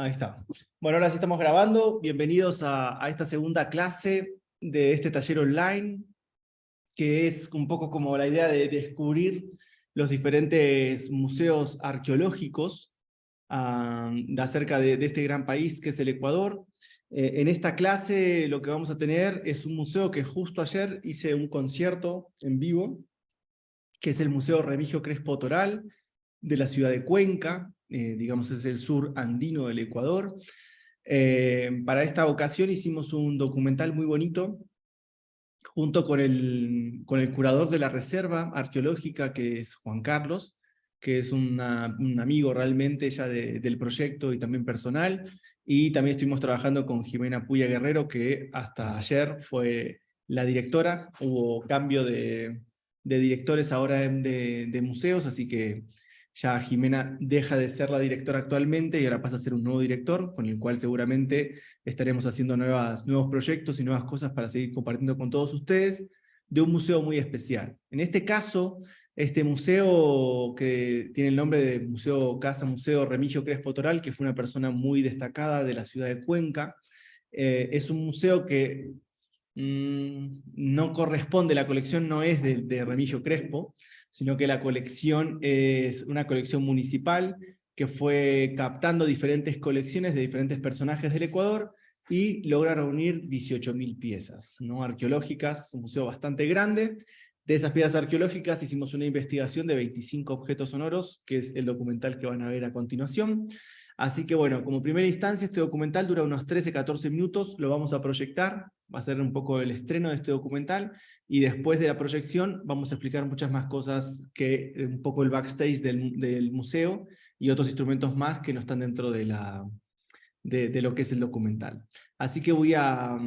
Ahí está. Bueno, ahora sí estamos grabando. Bienvenidos a esta segunda clase de este taller online, que es un poco como la idea de descubrir los diferentes museos arqueológicos acerca de este gran país que es el Ecuador. En esta clase lo que vamos a tener es un museo que justo ayer hice un concierto en vivo, que es el Museo Remigio Crespo Toral de la ciudad de Cuenca, digamos es el sur andino del Ecuador. Para esta ocasión hicimos un documental muy bonito, junto con el curador de la reserva arqueológica, que es Juan Carlos, que es un amigo realmente ya del proyecto y también personal, y también estuvimos trabajando con Jimena Puya Guerrero, que hasta ayer fue la directora. Hubo cambio de directores ahora de museos, así que ya Jimena deja de ser la directora actualmente y ahora pasa a ser un nuevo director, con el cual seguramente estaremos haciendo nuevos proyectos y nuevas cosas para seguir compartiendo con todos ustedes de un museo muy especial. En este caso, este museo que tiene el nombre de Museo Remigio Crespo Toral, que fue una persona muy destacada de la ciudad de Cuenca, es un museo que no corresponde, la colección no es de Remigio Crespo, sino que la colección es una colección municipal que fue captando diferentes colecciones de diferentes personajes del Ecuador y logra reunir 18.000 piezas, ¿no?, arqueológicas, un museo bastante grande. De esas piezas arqueológicas hicimos una investigación de 25 objetos sonoros, que es el documental que van a ver a continuación. Así que bueno, como primera instancia, este documental dura unos 13-14 minutos, lo vamos a proyectar, va a ser un poco el estreno de este documental, y después de la proyección vamos a explicar muchas más cosas que un poco el backstage del museo y otros instrumentos más que no están dentro de lo que es el documental. Así que voy a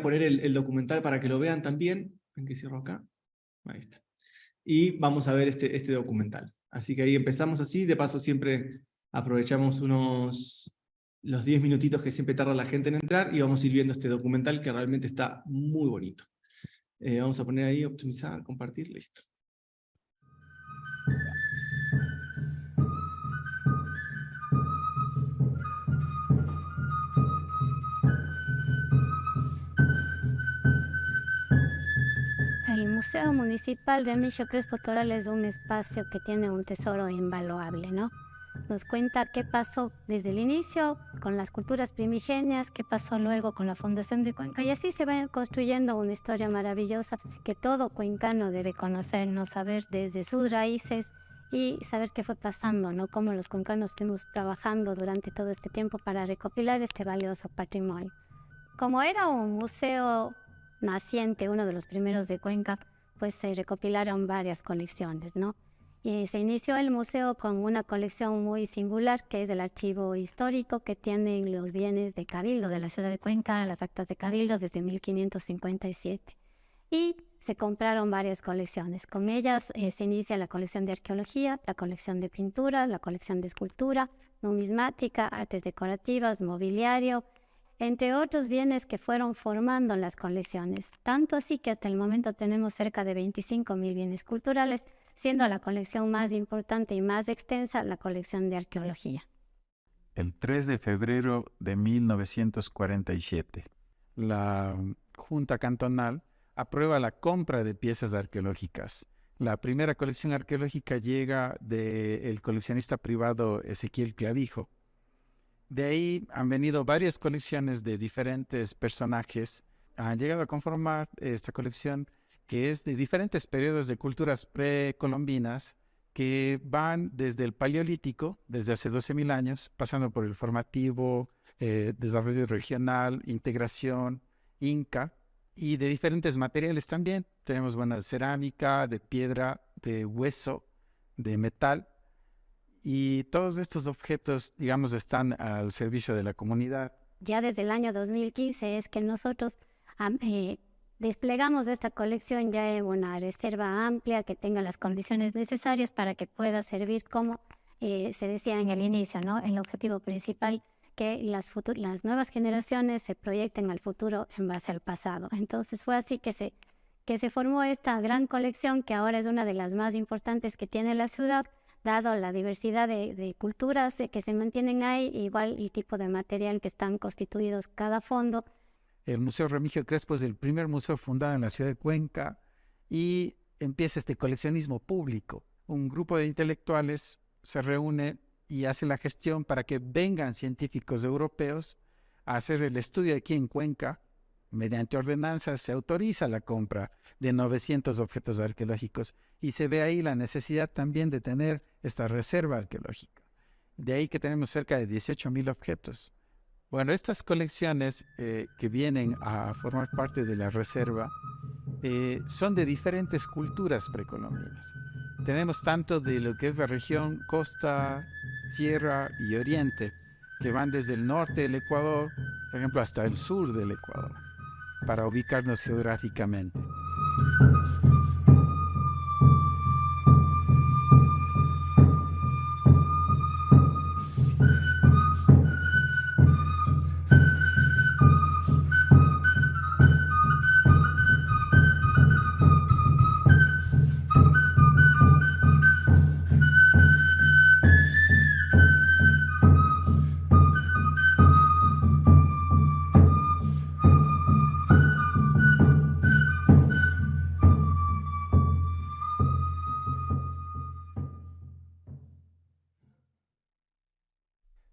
poner el documental para que lo vean también. ¿En qué cierro acá? Ahí está. Y vamos a ver este documental. Así que ahí empezamos así, de paso siempre aprovechamos los 10 minutitos que siempre tarda la gente en entrar y vamos a ir viendo este documental que realmente está muy bonito. Vamos a poner ahí, optimizar, compartir, listo. El Museo Municipal de Remigio Crespo Toral es un espacio que tiene un tesoro invaluable, ¿no? Nos cuenta qué pasó desde el inicio con las culturas primigenias, qué pasó luego con la fundación de Cuenca, y así se va construyendo una historia maravillosa que todo cuencano debe conocer, ¿no? Saber desde sus raíces y saber qué fue pasando, ¿no? Cómo los cuencanos estuvimos trabajando durante todo este tiempo para recopilar este valioso patrimonio. Como era un museo naciente, uno de los primeros de Cuenca, pues se recopilaron varias colecciones, ¿no? Y se inició el museo con una colección muy singular, que es el archivo histórico, que tiene los bienes de Cabildo de la ciudad de Cuenca, las actas de Cabildo desde 1557. Y se compraron varias colecciones. Con ellas se inicia la colección de arqueología, la colección de pintura, la colección de escultura, numismática, artes decorativas, mobiliario, entre otros bienes que fueron formando las colecciones. Tanto así que hasta el momento tenemos cerca de 25.000 bienes culturales, siendo la colección más importante y más extensa la colección de arqueología. El 3 de febrero de 1947, la Junta Cantonal aprueba la compra de piezas arqueológicas. La primera colección arqueológica llega del coleccionista privado Ezequiel Clavijo. De ahí han venido varias colecciones de diferentes personajes. Han llegado a conformar esta colección que es de diferentes periodos de culturas precolombinas que van desde el Paleolítico, desde hace 12.000 años, pasando por el formativo, desarrollo regional, integración, Inca, y de diferentes materiales también. Tenemos buena cerámica, de piedra, de hueso, de metal, y todos estos objetos, digamos, están al servicio de la comunidad. Ya desde el año 2015 es que nosotros desplegamos esta colección ya en una reserva amplia que tenga las condiciones necesarias para que pueda servir como se decía en el inicio, ¿no? El objetivo principal, que las nuevas generaciones se proyecten al futuro en base al pasado. Entonces fue así que se formó esta gran colección, que ahora es una de las más importantes que tiene la ciudad, dado la diversidad de culturas que se mantienen ahí, igual el tipo de material que están constituidos cada fondo. El Museo Remigio Crespo es el primer museo fundado en la ciudad de Cuenca y empieza este coleccionismo público. Un grupo de intelectuales se reúne y hace la gestión para que vengan científicos europeos a hacer el estudio aquí en Cuenca. Mediante ordenanzas se autoriza la compra de 900 objetos arqueológicos y se ve ahí la necesidad también de tener esta reserva arqueológica. De ahí que tenemos cerca de 18.000 objetos. Bueno, estas colecciones que vienen a formar parte de la reserva son de diferentes culturas precolombinas. Tenemos tanto de lo que es la región costa, sierra y oriente, que van desde el norte del Ecuador, por ejemplo, hasta el sur del Ecuador, para ubicarnos geográficamente.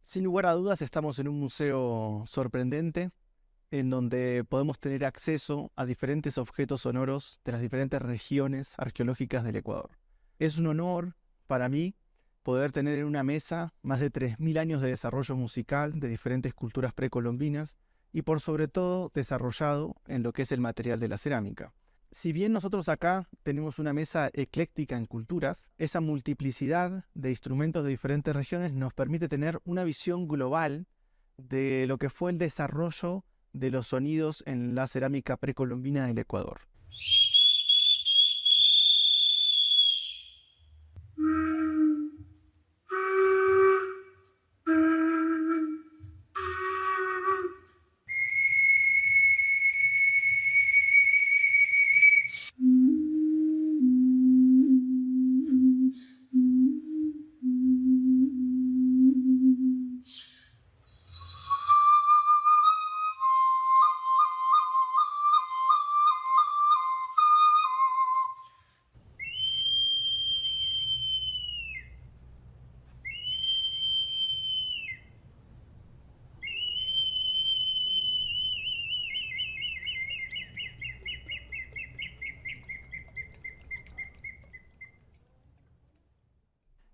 Sin lugar a dudas, estamos en un museo sorprendente, en donde podemos tener acceso a diferentes objetos sonoros de las diferentes regiones arqueológicas del Ecuador. Es un honor para mí poder tener en una mesa más de 3.000 años de desarrollo musical de diferentes culturas precolombinas y por sobre todo desarrollado en lo que es el material de la cerámica. Si bien nosotros acá tenemos una mesa ecléctica en culturas, esa multiplicidad de instrumentos de diferentes regiones nos permite tener una visión global de lo que fue el desarrollo de los sonidos en la cerámica precolombina del Ecuador.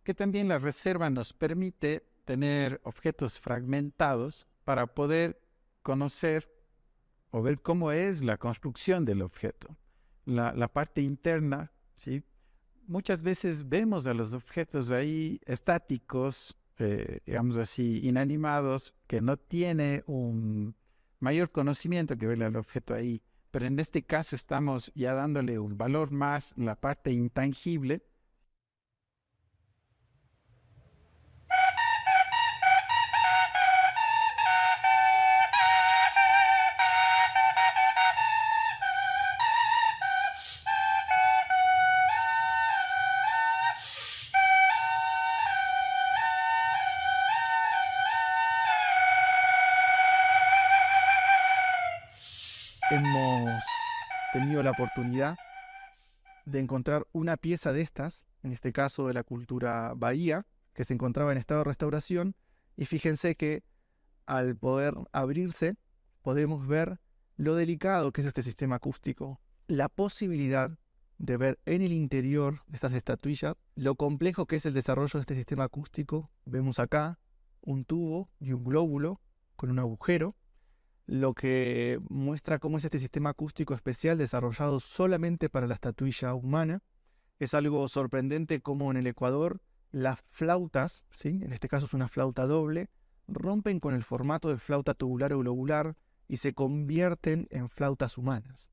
Que también la reserva nos permite tener objetos fragmentados para poder conocer o ver cómo es la construcción del objeto. La parte interna, ¿sí? Muchas veces vemos a los objetos ahí estáticos, digamos así, inanimados, que no tiene un mayor conocimiento que ver al objeto ahí. Pero en este caso estamos ya dándole un valor más, la parte intangible. Hemos tenido la oportunidad de encontrar una pieza de estas, en este caso de la cultura bahía, que se encontraba en estado de restauración, y fíjense que al poder abrirse podemos ver lo delicado que es este sistema acústico, la posibilidad de ver en el interior de estas estatuillas lo complejo que es el desarrollo de este sistema acústico. Vemos acá un tubo y un glóbulo con un agujero, lo que muestra cómo es este sistema acústico especial desarrollado solamente para la estatuilla humana. Es algo sorprendente como en el Ecuador las flautas, ¿sí? En este caso es una flauta doble, rompen con el formato de flauta tubular o globular y se convierten en flautas humanas.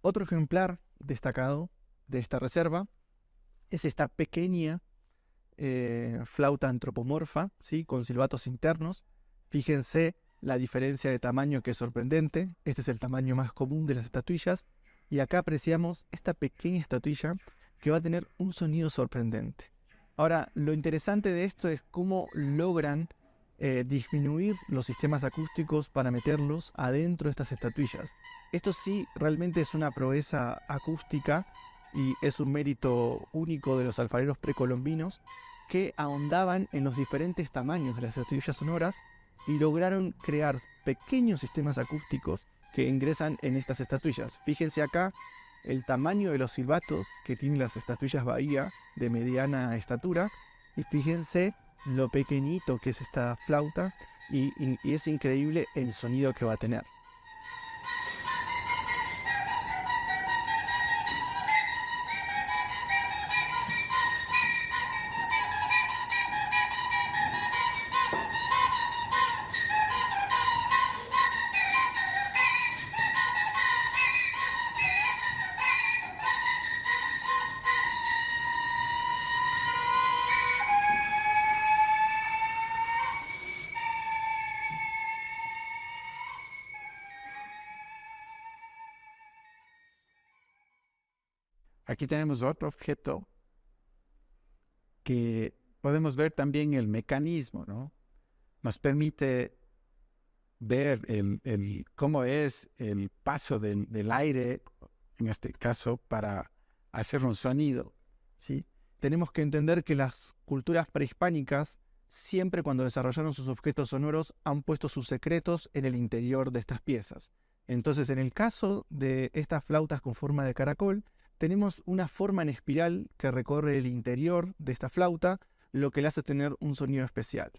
Otro ejemplar destacado de esta reserva es esta pequeña flauta antropomorfa, ¿sí? Con silbatos internos. Fíjense la diferencia de tamaño, que es sorprendente. Este es el tamaño más común de las estatuillas. Y acá apreciamos esta pequeña estatuilla que va a tener un sonido sorprendente. Ahora, lo interesante de esto es cómo logran disminuir los sistemas acústicos para meterlos adentro de estas estatuillas. Esto sí realmente es una proeza acústica y es un mérito único de los alfareros precolombinos, que ahondaban en los diferentes tamaños de las estatuillas sonoras y lograron crear pequeños sistemas acústicos que ingresan en estas estatuillas. Fíjense acá el tamaño de los silbatos que tienen las estatuillas Bahía de mediana estatura, y fíjense lo pequeñito que es esta flauta y es increíble el sonido que va a tener. Aquí tenemos otro objeto que podemos ver también el mecanismo, ¿no? Nos permite ver cómo es el paso del aire, en este caso, para hacer un sonido, ¿sí? Tenemos que entender que las culturas prehispánicas, siempre cuando desarrollaron sus objetos sonoros, han puesto sus secretos en el interior de estas piezas. Entonces, en el caso de estas flautas con forma de caracol, tenemos una forma en espiral que recorre el interior de esta flauta, lo que le hace tener un sonido especial.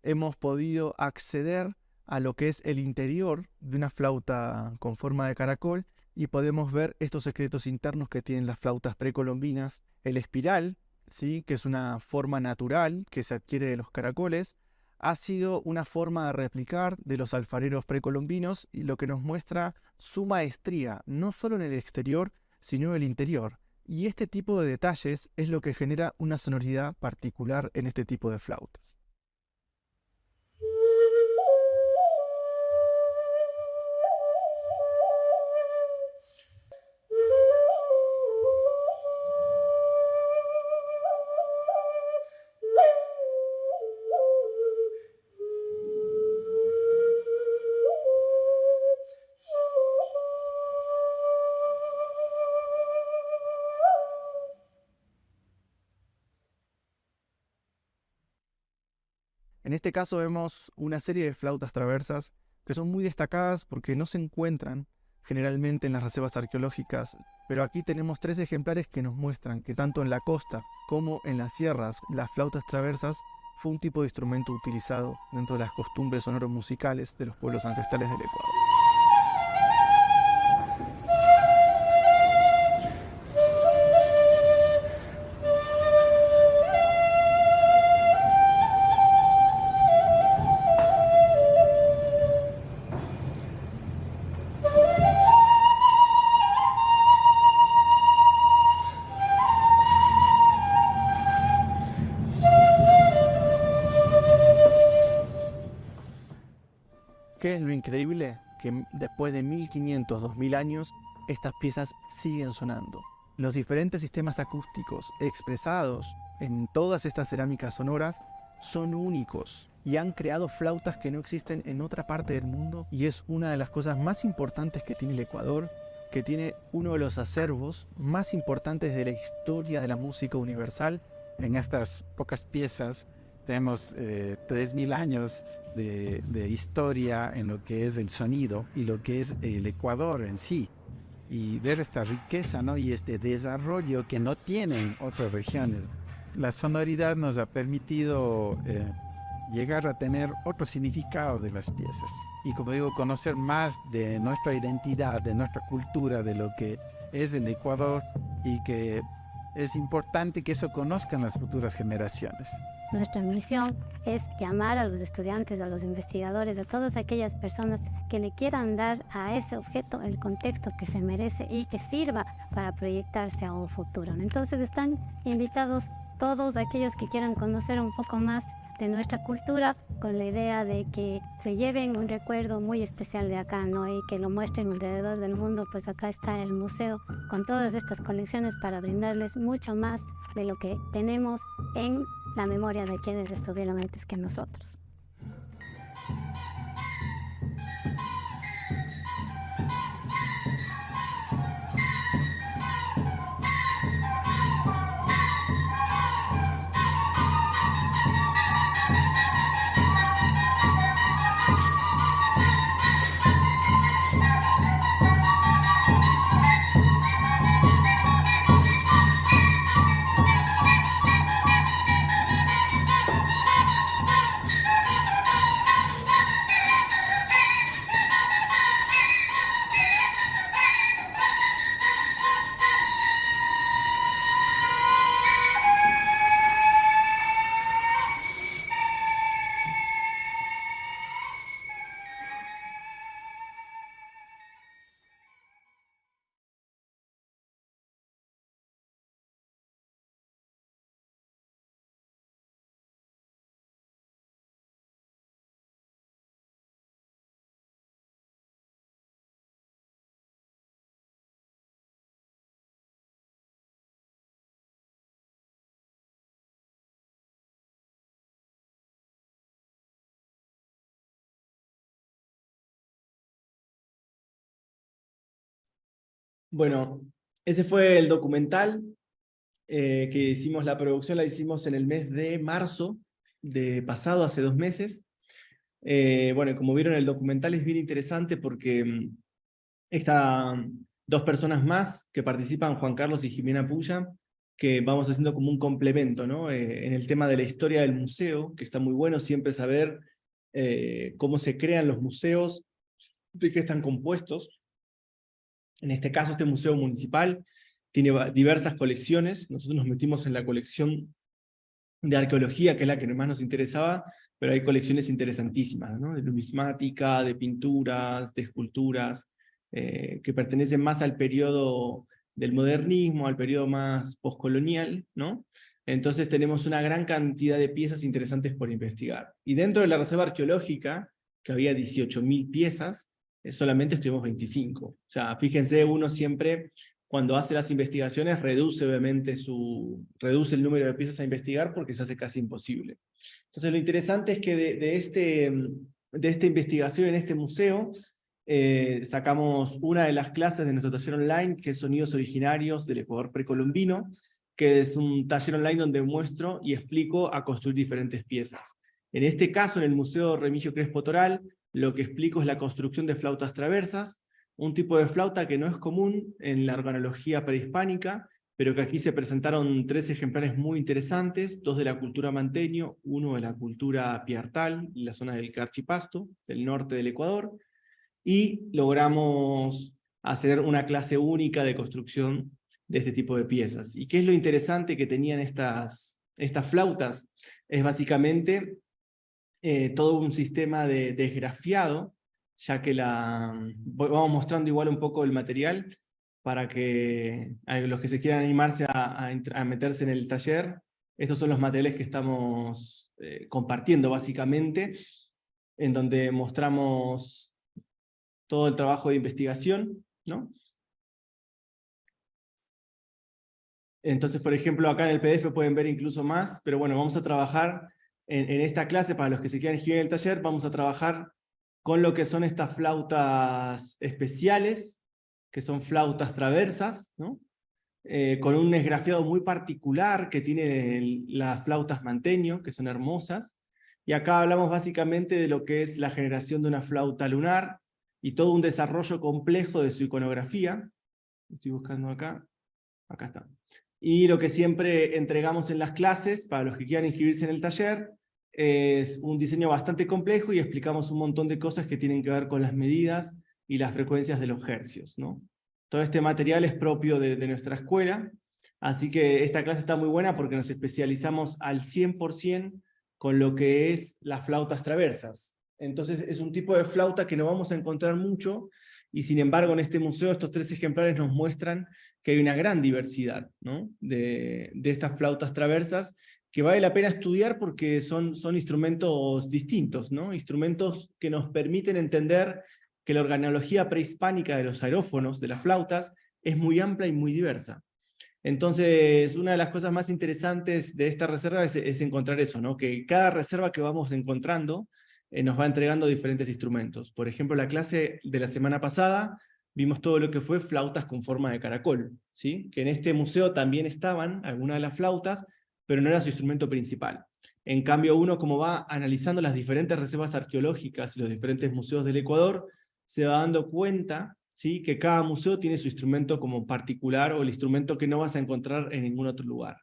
Hemos podido acceder a lo que es el interior de una flauta con forma de caracol y podemos ver estos secretos internos que tienen las flautas precolombinas. El espiral, ¿sí? Que es una forma natural que se adquiere de los caracoles, ha sido una forma de replicar de los alfareros precolombinos, y lo que nos muestra su maestría, no solo en el exterior, sino en el interior. Y este tipo de detalles es lo que genera una sonoridad particular en este tipo de flautas. En este caso vemos una serie de flautas traversas que son muy destacadas porque no se encuentran generalmente en las reservas arqueológicas, pero aquí tenemos 3 ejemplares que nos muestran que tanto en la costa como en las sierras las flautas traversas fue un tipo de instrumento utilizado dentro de las costumbres sonoro-musicales de los pueblos ancestrales del Ecuador. ¿Qué es lo increíble? Que después de 1500, 2000 años, estas piezas siguen sonando. Los diferentes sistemas acústicos expresados en todas estas cerámicas sonoras son únicos y han creado flautas que no existen en otra parte del mundo, y es una de las cosas más importantes que tiene el Ecuador, que tiene uno de los acervos más importantes de la historia de la música universal. En estas pocas piezas tenemos 3000 años de historia en lo que es el sonido y lo que es el Ecuador en sí. Y ver esta riqueza, ¿no? Y este desarrollo que no tienen otras regiones. La sonoridad nos ha permitido llegar a tener otro significado de las piezas. Y como digo, conocer más de nuestra identidad, de nuestra cultura, de lo que es el Ecuador, y que es importante que eso conozcan las futuras generaciones. Nuestra misión es llamar a los estudiantes, a los investigadores, a todas aquellas personas que le quieran dar a ese objeto el contexto que se merece y que sirva para proyectarse a un futuro, ¿no? Entonces están invitados todos aquellos que quieran conocer un poco más de nuestra cultura, con la idea de que se lleven un recuerdo muy especial de acá, ¿no? Y que lo muestren alrededor del mundo. Pues acá está el museo con todas estas colecciones para brindarles mucho más de lo que tenemos en la memoria de quienes estuvieron antes que nosotros. Bueno, ese fue el documental que hicimos, la producción la hicimos en el mes de marzo de pasado, hace 2 meses. Bueno, como vieron, el documental es bien interesante porque están 2 personas más que participan, Juan Carlos y Jimena Puya, que vamos haciendo como un complemento, ¿no? En el tema de la historia del museo, que está muy bueno siempre saber cómo se crean los museos, de qué están compuestos. En este caso, este museo municipal tiene diversas colecciones. Nosotros nos metimos en la colección de arqueología, que es la que más nos interesaba, pero hay colecciones interesantísimas, ¿no? De numismática, de pinturas, de esculturas, que pertenecen más al periodo del modernismo, al periodo más postcolonial, ¿no? Entonces tenemos una gran cantidad de piezas interesantes por investigar. Y dentro de la reserva arqueológica, que había 18.000 piezas, solamente estuvimos 25. O sea, fíjense, uno siempre, cuando hace las investigaciones, reduce obviamente reduce el número de piezas a investigar porque se hace casi imposible. Entonces lo interesante es que de esta investigación en este museo, sacamos una de las clases de nuestro taller online, que es Sonidos Originarios del Ecuador Precolombino, que es un taller online donde muestro y explico a construir diferentes piezas. En este caso, en el Museo Remigio Crespo Toral, lo que explico es la construcción de flautas traversas, un tipo de flauta que no es común en la organología prehispánica, pero que aquí se presentaron 3 ejemplares muy interesantes, 2 de la cultura manteño, 1 de la cultura piartal, en la zona del Carchipasto, del norte del Ecuador, y logramos hacer una clase única de construcción de este tipo de piezas. ¿Y qué es lo interesante que tenían estas flautas? Es básicamente todo un sistema de esgrafiado, ya que vamos mostrando igual un poco el material, para que a los que se quieran animarse a meterse en el taller, estos son los materiales que estamos compartiendo básicamente, en donde mostramos todo el trabajo de investigación, ¿no? Entonces, por ejemplo, acá en el PDF pueden ver incluso más, pero bueno, vamos a trabajar en esta clase, para los que se quieran inscribir en el taller, vamos a trabajar con lo que son estas flautas especiales, que son flautas traversas, ¿no? Con un esgrafiado muy particular que tienen las flautas manteño, que son hermosas. Y acá hablamos básicamente de lo que es la generación de una flauta lunar, y todo un desarrollo complejo de su iconografía. Estoy buscando acá está. Y lo que siempre entregamos en las clases, para los que quieran inscribirse en el taller, es un diseño bastante complejo y explicamos un montón de cosas que tienen que ver con las medidas y las frecuencias de los hercios, ¿no? Todo este material es propio de nuestra escuela, así que esta clase está muy buena porque nos especializamos al 100% con lo que es las flautas traversas. Entonces es un tipo de flauta que no vamos a encontrar mucho, y sin embargo en este museo estos 3 ejemplares nos muestran que hay una gran diversidad, ¿no? de estas flautas traversas, que vale la pena estudiar porque son instrumentos distintos, ¿no? Instrumentos que nos permiten entender que la organología prehispánica de los aerófonos, de las flautas, es muy amplia y muy diversa. Entonces, una de las cosas más interesantes de esta reserva es encontrar eso, ¿no? Que cada reserva que vamos encontrando nos va entregando diferentes instrumentos. Por ejemplo, la clase de la semana pasada vimos todo lo que fue flautas con forma de caracol, ¿sí? Que en este museo también estaban algunas de las flautas, pero no era su instrumento principal. En cambio, uno como va analizando las diferentes reservas arqueológicas y los diferentes museos del Ecuador, se va dando cuenta, ¿sí?, que cada museo tiene su instrumento como particular, o el instrumento que no vas a encontrar en ningún otro lugar.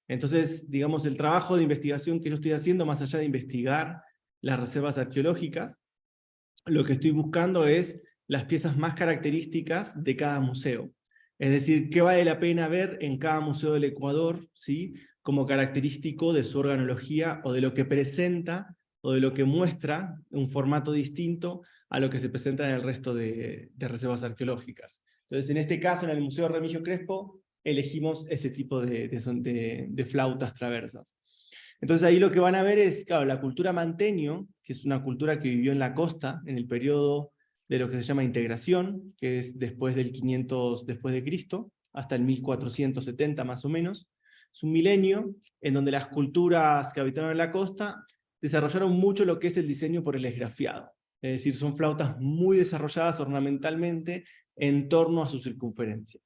Entonces, digamos, el trabajo de investigación que yo estoy haciendo, más allá de investigar las reservas arqueológicas, lo que estoy buscando es las piezas más características de cada museo. Es decir, qué vale la pena ver en cada museo del Ecuador, ¿sí?, como característico de su organología, o de lo que presenta, o de lo que muestra un formato distinto a lo que se presenta en el resto de reservas arqueológicas. Entonces, en este caso, en el Museo Remigio Crespo, elegimos ese tipo de flautas traversas. Entonces ahí lo que van a ver es, claro, la cultura manteño, que es una cultura que vivió en la costa, en el periodo de lo que se llama integración, que es después del 500 después de Cristo, hasta el 1470 más o menos. Es un milenio en donde las culturas que habitaron en la costa desarrollaron mucho lo que es el diseño por el esgrafiado. Es decir, son flautas muy desarrolladas ornamentalmente en torno a su circunferencia.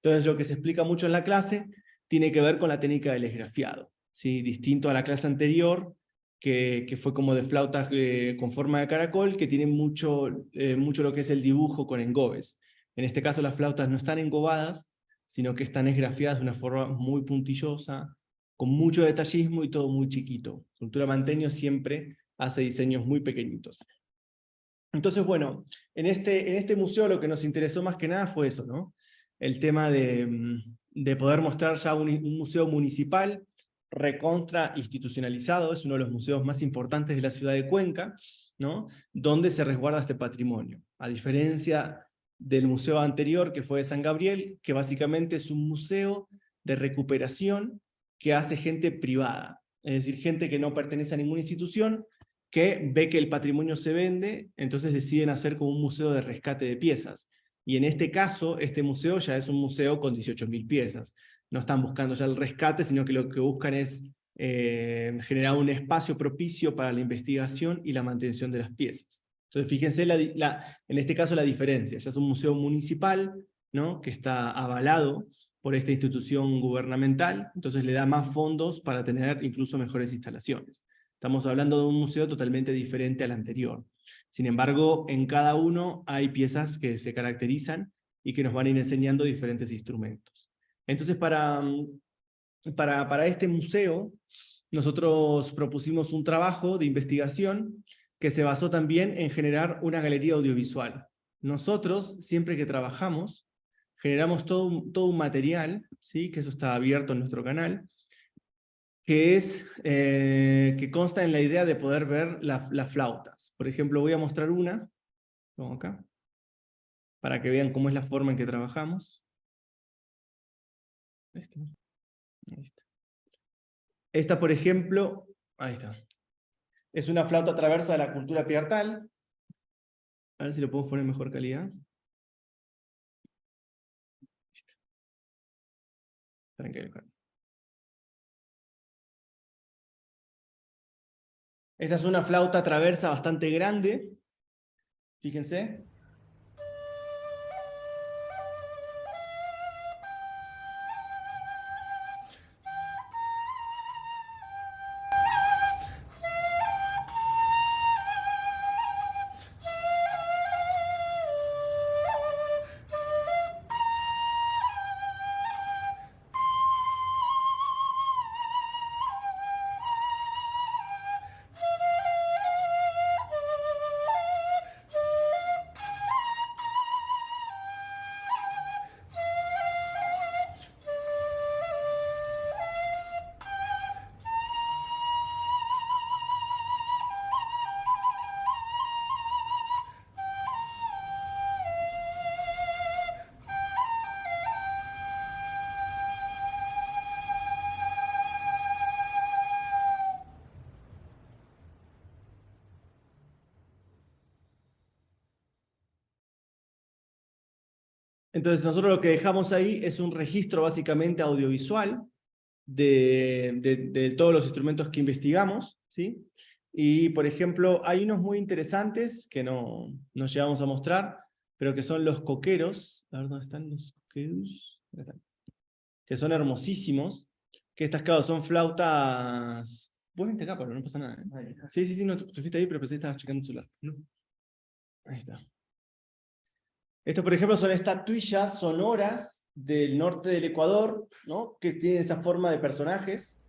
Entonces lo que se explica mucho en la clase tiene que ver con la técnica del esgrafiado, ¿sí? Distinto a la clase anterior, que fue como de flautas con forma de caracol, que tiene mucho lo que es el dibujo con engobes. En este caso las flautas no están engobadas, sino que están esgrafiadas de una forma muy puntillosa, con mucho detallismo y todo muy chiquito. Cultura Manteño siempre hace diseños muy pequeñitos. Entonces, bueno, en este museo lo que nos interesó más que nada fue eso, ¿no? El tema de poder mostrar ya un museo municipal recontra institucionalizado, es uno de los museos más importantes de la ciudad de Cuenca, ¿no?, donde se resguarda este patrimonio. A diferencia del museo anterior, que fue de San Gabriel, que básicamente es un museo de recuperación que hace gente privada, es decir, gente que no pertenece a ninguna institución, que ve que el patrimonio se vende, entonces deciden hacer como un museo de rescate de piezas. Y en este caso, este museo ya es un museo con 18.000 piezas. No están buscando ya el rescate, sino que lo que buscan es generar un espacio propicio para la investigación y la mantención de las piezas. Entonces fíjense en este caso la diferencia. Ya es un museo municipal, ¿no?, que está avalado por esta institución gubernamental, entonces le da más fondos para tener incluso mejores instalaciones. Estamos hablando de un museo totalmente diferente al anterior. Sin embargo, en cada uno hay piezas que se caracterizan y que nos van a ir enseñando diferentes instrumentos. Entonces, para este museo, nosotros propusimos un trabajo de investigación que se basó también en generar una galería audiovisual. Nosotros, siempre que trabajamos, generamos todo un material, ¿sí?, que eso está abierto en nuestro canal, que consta en la idea de poder ver las flautas. Por ejemplo, voy a mostrar una, como acá, para que vean cómo es la forma en que trabajamos. Ahí está. Ahí está. Esta, por ejemplo, ahí está. Es una flauta traversa de la cultura piartal. A ver si lo podemos poner en mejor calidad. Listo. Tranquilo. Esta es una flauta traversa bastante grande. Fíjense. Entonces nosotros lo que dejamos ahí es un registro básicamente audiovisual de todos los instrumentos que investigamos, ¿sí? Y por ejemplo, hay unos muy interesantes que no llegamos a mostrar, pero que son los coqueros. A ver, ¿dónde están los coqueros? Acá están. Que son hermosísimos, que estas, claro, son flautas... Vos vente acá, Pablo, no pasa nada. Sí, sí, sí, no, te fuiste ahí, pero pensé que estabas checando el celular. ¿No? Ahí está. Estos, por ejemplo, son estatuillas sonoras del norte del Ecuador, ¿no? Que tienen esa forma de personajes.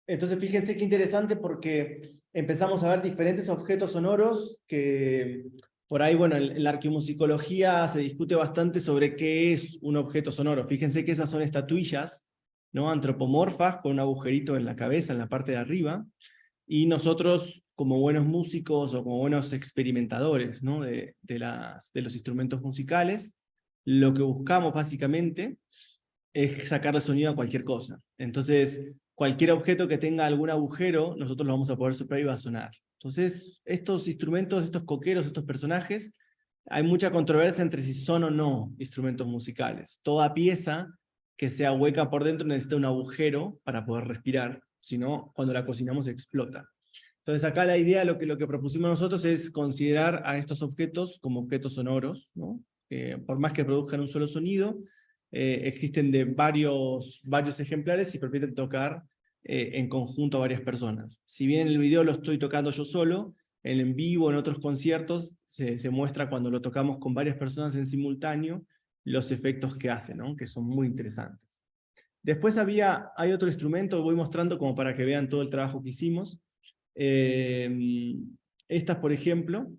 Entonces fíjense qué interesante porque empezamos a ver diferentes objetos sonoros que por ahí, bueno, en la arqueomusicología se discute bastante sobre qué es un objeto sonoro. Fíjense que esas son estatuillas, ¿no? Antropomorfas con un agujerito en la cabeza, en la parte de arriba, y nosotros como buenos músicos o como buenos experimentadores, ¿no? de los instrumentos musicales, lo que buscamos básicamente es sacarle sonido a cualquier cosa. Entonces, cualquier objeto que tenga algún agujero, nosotros lo vamos a poder soplar y va a sonar. Entonces, estos instrumentos, estos coqueros, estos personajes, hay mucha controversia entre si son o no instrumentos musicales. Toda pieza que sea hueca por dentro necesita un agujero para poder respirar, si no, cuando la cocinamos explota. Entonces acá la idea, lo que propusimos nosotros es considerar a estos objetos como objetos sonoros, ¿no? Por más que produzcan un solo sonido, existen de varios ejemplares y permiten tocar en conjunto a varias personas. Si bien en el video lo estoy tocando yo solo, en vivo, en otros conciertos, se muestra cuando lo tocamos con varias personas en simultáneo, los efectos que hace, ¿no? Que son muy interesantes. Después hay otro instrumento, voy mostrando como para que vean todo el trabajo que hicimos. Estas, por ejemplo,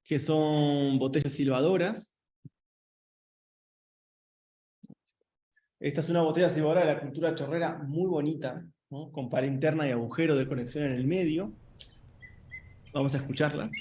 que son botellas silbadoras. Esta es una botella silbadora de la cultura chorrera muy bonita, ¿no? Con pared interna y agujero de conexión en el medio. Vamos a escucharla.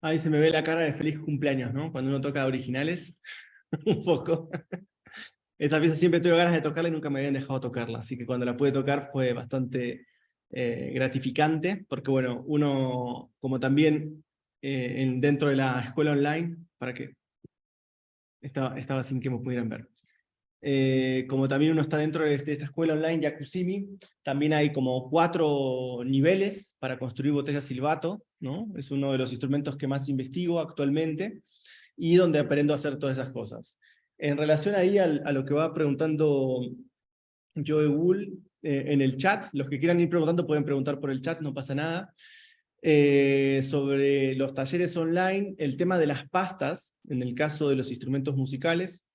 Ahí se me ve la cara de feliz cumpleaños, ¿no? Cuando uno toca originales, un poco. Esa pieza siempre tuve ganas de tocarla y nunca me habían dejado tocarla, así que cuando la pude tocar fue bastante gratificante, porque bueno, uno, como también dentro de la escuela online, para que estaba sin que me pudieran ver. Como también uno está dentro de esta escuela online, Yakusimi, también hay como 4 niveles para construir botellas silbato, ¿no? Es uno de los instrumentos que más investigo actualmente, y donde aprendo a hacer todas esas cosas. En relación ahí a lo que va preguntando Joe Wool en el chat, los que quieran ir preguntando pueden preguntar por el chat, no pasa nada. sobre los talleres online, el tema de las pastas, en el caso de los instrumentos musicales,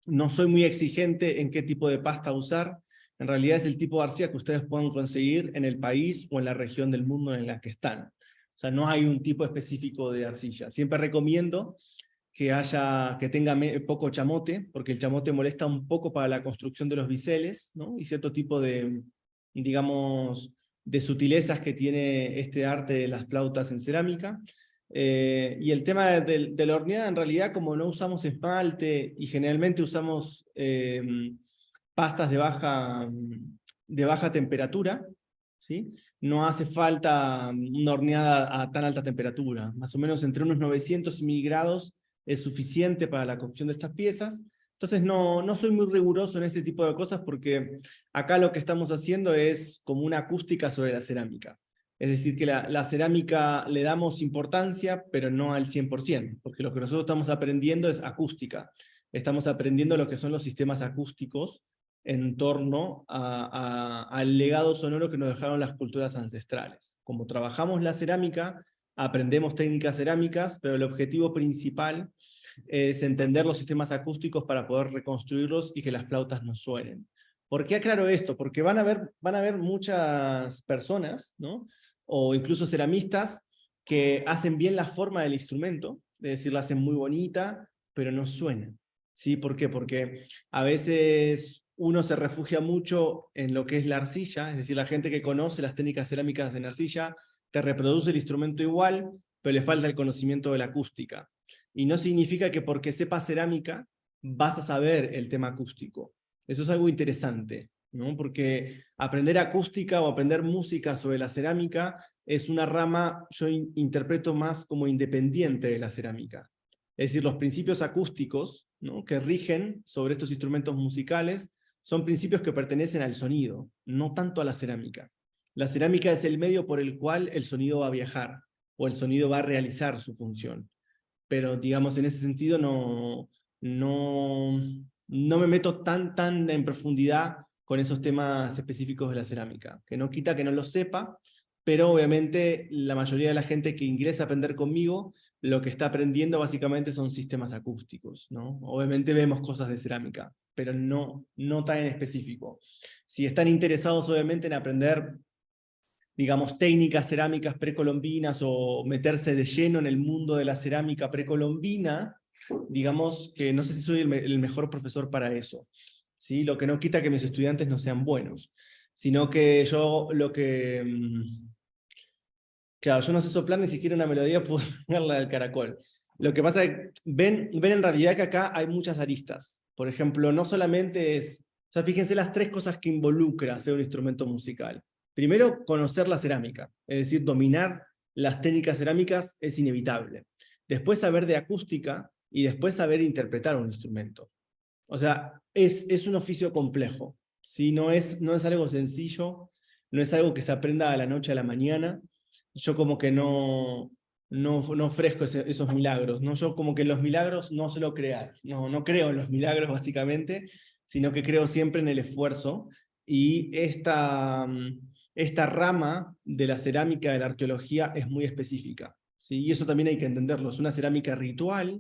no soy muy exigente en qué tipo de pasta usar. En realidad es el tipo de arcilla que ustedes puedan conseguir en el país o en la región del mundo en la que están. O sea, no hay un tipo específico de arcilla. Siempre recomiendo que tenga poco chamote, porque el chamote molesta un poco para la construcción de los biseles, ¿no? Y cierto tipo de, digamos, de sutilezas que tiene este arte de las flautas en cerámica. Y el tema de la horneada, en realidad, como no usamos esmalte y generalmente usamos pastas de baja temperatura, ¿sí? No hace falta una horneada a tan alta temperatura. Más o menos entre unos 900 y 1000 grados es suficiente para la cocción de estas piezas. Entonces no soy muy riguroso en este tipo de cosas porque acá lo que estamos haciendo es como una acústica sobre la cerámica. Es decir, que la cerámica le damos importancia, pero no al 100%, porque lo que nosotros estamos aprendiendo es acústica. Estamos aprendiendo lo que son los sistemas acústicos en torno al legado sonoro que nos dejaron las culturas ancestrales. Como trabajamos la cerámica, aprendemos técnicas cerámicas, pero el objetivo principal es entender los sistemas acústicos para poder reconstruirlos y que las flautas no suenen. ¿Por qué aclaro esto? Porque van a haber muchas personas, ¿no? O incluso ceramistas que hacen bien la forma del instrumento, es decir, la hacen muy bonita, pero no suena. ¿Sí? ¿Por qué? Porque a veces uno se refugia mucho en lo que es la arcilla, es decir, la gente que conoce las técnicas cerámicas de la arcilla te reproduce el instrumento igual, pero le falta el conocimiento de la acústica. Y no significa que porque sepas cerámica vas a saber el tema acústico. Eso es algo interesante, ¿no? Porque aprender acústica o aprender música sobre la cerámica es una rama, yo interpreto más como independiente de la cerámica. Es decir, los principios acústicos, ¿no?, que rigen sobre estos instrumentos musicales son principios que pertenecen al sonido, no tanto a la cerámica. La cerámica es el medio por el cual el sonido va a viajar, o el sonido va a realizar su función. Pero, digamos, en ese sentido no me meto tan en profundidad con esos temas específicos de la cerámica, que no quita que no lo sepa, pero obviamente la mayoría de la gente que ingresa a aprender conmigo, lo que está aprendiendo básicamente son sistemas acústicos, ¿no? Obviamente vemos cosas de cerámica, pero no tan en específico. Si están interesados obviamente en aprender, digamos, técnicas cerámicas precolombinas o meterse de lleno en el mundo de la cerámica precolombina, digamos que no sé si soy el mejor profesor para eso, ¿sí? Lo que no quita que mis estudiantes no sean buenos, sino que yo claro, yo no sé soplar ni siquiera una melodía, puedo ponerla del caracol. Lo que pasa es que ven en realidad que acá hay muchas aristas. Por ejemplo, no solamente es, o sea, fíjense las 3 cosas que involucra hacer un instrumento musical. Primero, conocer la cerámica, es decir, dominar las técnicas cerámicas es inevitable. Después saber de acústica y después saber interpretar un instrumento. O sea, es un oficio complejo, ¿sí? No es algo sencillo, no es algo que se aprenda de la noche a la mañana. Yo como que no ofrezco esos milagros, ¿no? Yo como que los milagros no suelo crear, no creo en los milagros básicamente, sino que creo siempre en el esfuerzo, y esta rama de la cerámica de la arqueología es muy específica, ¿sí? Y eso también hay que entenderlo, es una cerámica ritual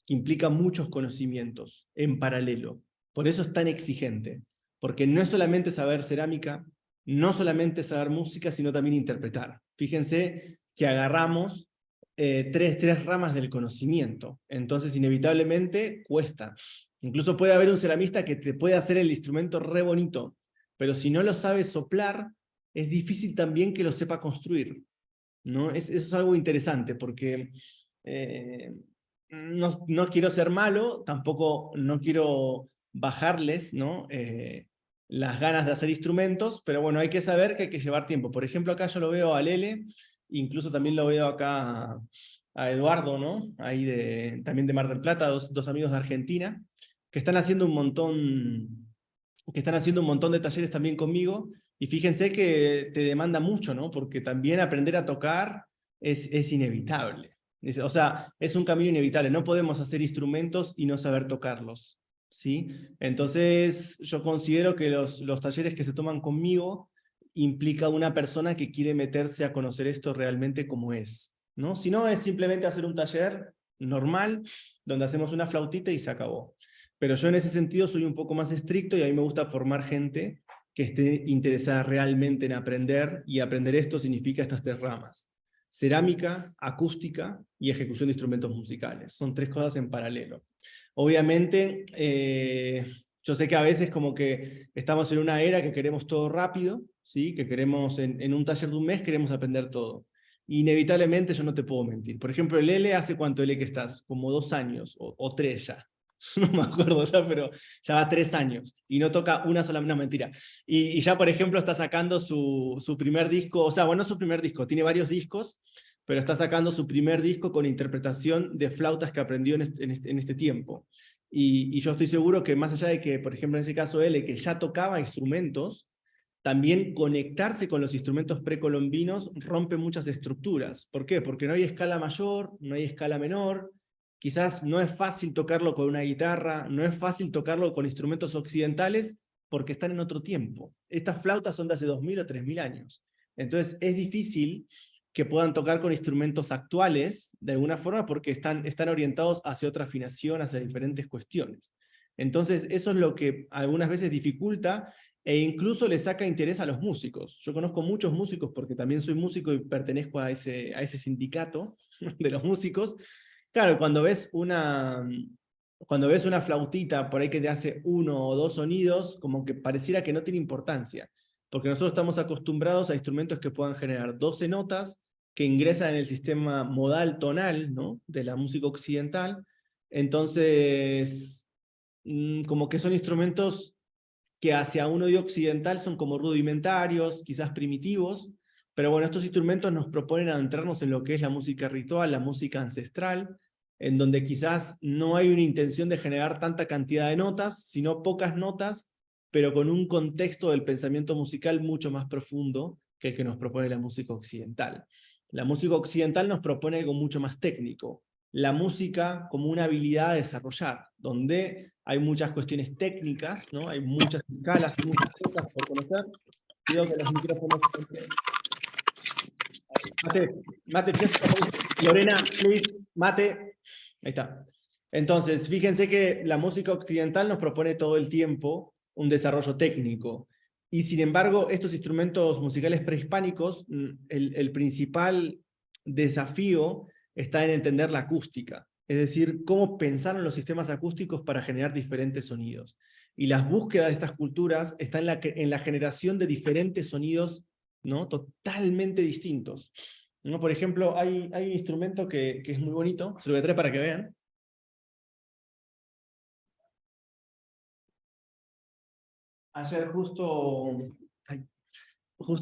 que implica muchos conocimientos en paralelo, por eso es tan exigente, porque no es solamente saber cerámica, no solamente saber música, sino también interpretar. Fíjense que agarramos tres ramas del conocimiento, entonces inevitablemente cuesta. Incluso puede haber un ceramista que te puede hacer el instrumento re bonito, pero si no lo sabe soplar, es difícil también que lo sepa construir, ¿no? Eso es algo interesante, porque no quiero ser malo, tampoco no quiero bajarles, ¿no?, las ganas de hacer instrumentos, pero bueno, hay que saber que hay que llevar tiempo. Por ejemplo, acá yo lo veo a Lele, incluso también lo veo acá a Eduardo, ¿no?, ahí también de Mar del Plata, dos amigos de Argentina, que están haciendo un montón de talleres también conmigo, y fíjense que te demanda mucho, ¿no?, porque también aprender a tocar es inevitable. O sea, es un camino inevitable, no podemos hacer instrumentos y no saber tocarlos, ¿sí? Entonces yo considero que los talleres que se toman conmigo implica una persona que quiere meterse a conocer esto realmente como es, ¿no? Si no, es simplemente hacer un taller normal, donde hacemos una flautita y se acabó. Pero yo en ese sentido soy un poco más estricto y a mí me gusta formar gente que esté interesada realmente en aprender, y aprender esto significa estas 3 ramas: cerámica, acústica y ejecución de instrumentos musicales. Son 3 cosas en paralelo. Obviamente, yo sé que a veces como que estamos en una era que queremos todo rápido, ¿sí? Que queremos, en un taller de un mes, queremos aprender todo. Inevitablemente yo no te puedo mentir. Por ejemplo, el L, ¿hace cuánto L que estás? Como 2 años, o 3 ya. No me acuerdo ya, pero ya va 3 años. Y no toca una sola, no, mentira. Y ya, por ejemplo, está sacando su primer disco, o sea, bueno, no su primer disco, tiene varios discos, pero está sacando su primer disco con interpretación de flautas que aprendió en este tiempo. Y yo estoy seguro que, más allá de que, por ejemplo, en ese caso L, que ya tocaba instrumentos, también conectarse con los instrumentos precolombinos rompe muchas estructuras. ¿Por qué? Porque no hay escala mayor, no hay escala menor, quizás no es fácil tocarlo con una guitarra, no es fácil tocarlo con instrumentos occidentales, porque están en otro tiempo. Estas flautas son de hace 2000 o 3000 años. Entonces es difícil que puedan tocar con instrumentos actuales, de alguna forma, porque están orientados hacia otra afinación, hacia diferentes cuestiones. Entonces eso es lo que algunas veces dificulta, e incluso le saca interés a los músicos. Yo conozco muchos músicos, porque también soy músico y pertenezco a ese sindicato de los músicos. Claro, cuando ves una flautita por ahí que te hace 1 o 2 sonidos, como que pareciera que no tiene importancia, porque nosotros estamos acostumbrados a instrumentos que puedan generar 12 notas, que ingresan en el sistema modal tonal, ¿no?, de la música occidental. Entonces, como que son instrumentos que hacia un oído occidental son como rudimentarios, quizás primitivos, pero bueno, estos instrumentos nos proponen adentrarnos en lo que es la música ritual, la música ancestral, en donde quizás no hay una intención de generar tanta cantidad de notas, sino pocas notas, pero con un contexto del pensamiento musical mucho más profundo que el que nos propone la música occidental. La música occidental nos propone algo mucho más técnico, la música como una habilidad a desarrollar, donde hay muchas cuestiones técnicas, ¿no? Hay muchas escalas, hay muchas cosas por conocer. Pido que los micrófonos... Mate, Lorena, please, Mate. Ahí está. Entonces, fíjense que la música occidental nos propone todo el tiempo un desarrollo técnico. Y sin embargo, estos instrumentos musicales prehispánicos, el principal desafío está en entender la acústica. Es decir, cómo pensaron los sistemas acústicos para generar diferentes sonidos. Y las búsquedas de estas culturas están en la generación de diferentes sonidos, ¿no?, totalmente distintos, ¿no? Por ejemplo, hay un instrumento que es muy bonito, se lo voy a traer para que vean. Ayer justo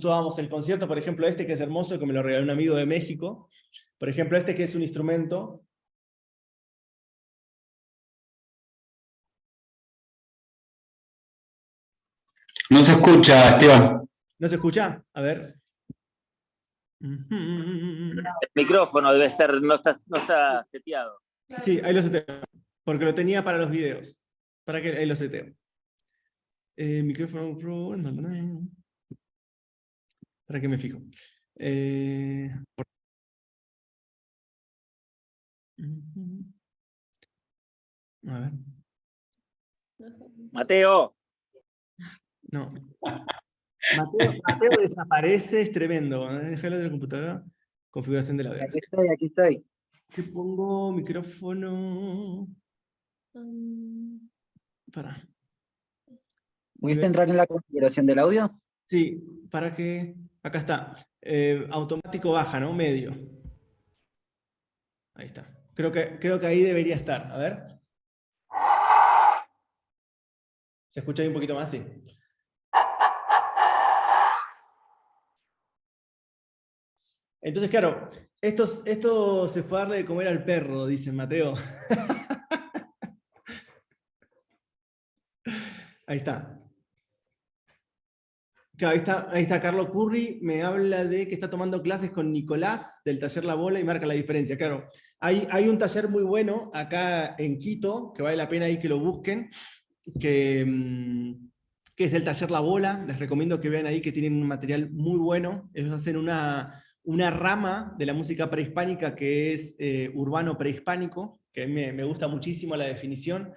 dábamos el concierto, por ejemplo, este que es hermoso, que me lo regaló un amigo de México. Por ejemplo, este que es un instrumento. No se escucha, Esteban. ¿No se escucha? A ver. El micrófono debe ser, no está seteado. Sí, ahí lo seteo, porque lo tenía para los videos. Para que ahí lo seteo. Micrófono Pro. ¿Para qué me fijo? A ver. Mateo. No. Mateo desaparece, es tremendo. Déjalo de la computadora. Configuración de la web. Aquí estoy. ¿Qué pongo? Micrófono. Para. ¿Pudiste entrar en la configuración del audio? Sí, para que. Acá está. Automático baja, ¿no? Medio. Ahí está. Creo que ahí debería estar. A ver. ¿Se escucha ahí un poquito más? Sí. Entonces, claro, esto se fue a darle de comer al perro, dice Mateo. Ahí está. Claro, ahí está Carlos Curry, me habla de que está tomando clases con Nicolás del taller La Bola y marca la diferencia. Claro, hay un taller muy bueno acá en Quito, que vale la pena ahí que lo busquen, que que es el taller La Bola. Les recomiendo que vean ahí que tienen un material muy bueno. Ellos hacen una rama de la música prehispánica que es urbano prehispánico, que me gusta muchísimo la definición,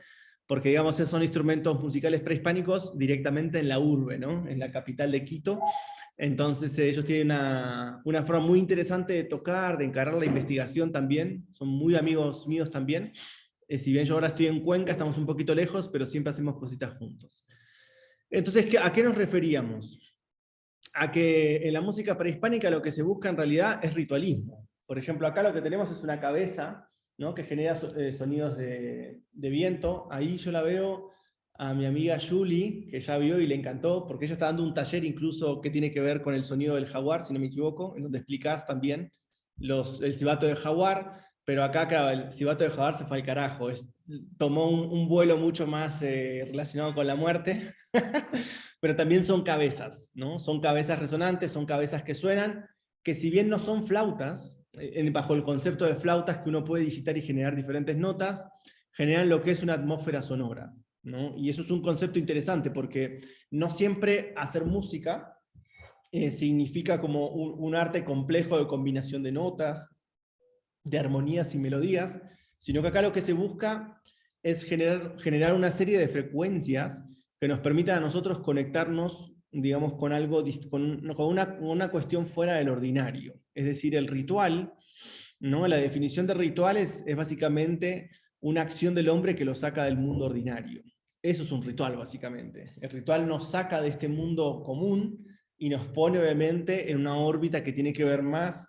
porque digamos son instrumentos musicales prehispánicos directamente en la urbe, ¿no? En la capital de Quito. Entonces ellos tienen una forma muy interesante de tocar, de encarar la investigación también, son muy amigos míos también. Si bien yo ahora estoy en Cuenca, estamos un poquito lejos, pero siempre hacemos cositas juntos. Entonces, ¿a qué nos referíamos? A que en la música prehispánica lo que se busca en realidad es ritualismo. Por ejemplo, acá lo que tenemos es una cabeza, ¿no? Que genera sonidos de viento. Ahí yo la veo a mi amiga Julie, que ya vio y le encantó, porque ella está dando un taller incluso que tiene que ver con el sonido del jaguar, si no me equivoco, en donde explicás también el silbato del jaguar, pero acá, claro, el silbato del jaguar se fue al carajo, tomó un vuelo mucho más relacionado con la muerte, pero también son cabezas, ¿no? Son cabezas resonantes, son cabezas que suenan, que si bien no son flautas, bajo el concepto de flautas que uno puede digitar y generar diferentes notas, generan lo que es una atmósfera sonora, ¿no? Y eso es un concepto interesante, porque no siempre hacer música significa como un arte complejo de combinación de notas, de armonías y melodías, sino que acá lo que se busca es generar una serie de frecuencias que nos permitan a nosotros conectarnos, digamos, con algo, con una cuestión fuera del ordinario. Es decir, el ritual, ¿no? La definición de ritual es básicamente una acción del hombre que lo saca del mundo ordinario. Eso es un ritual, básicamente. El ritual nos saca de este mundo común y nos pone, obviamente, en una órbita que tiene que ver más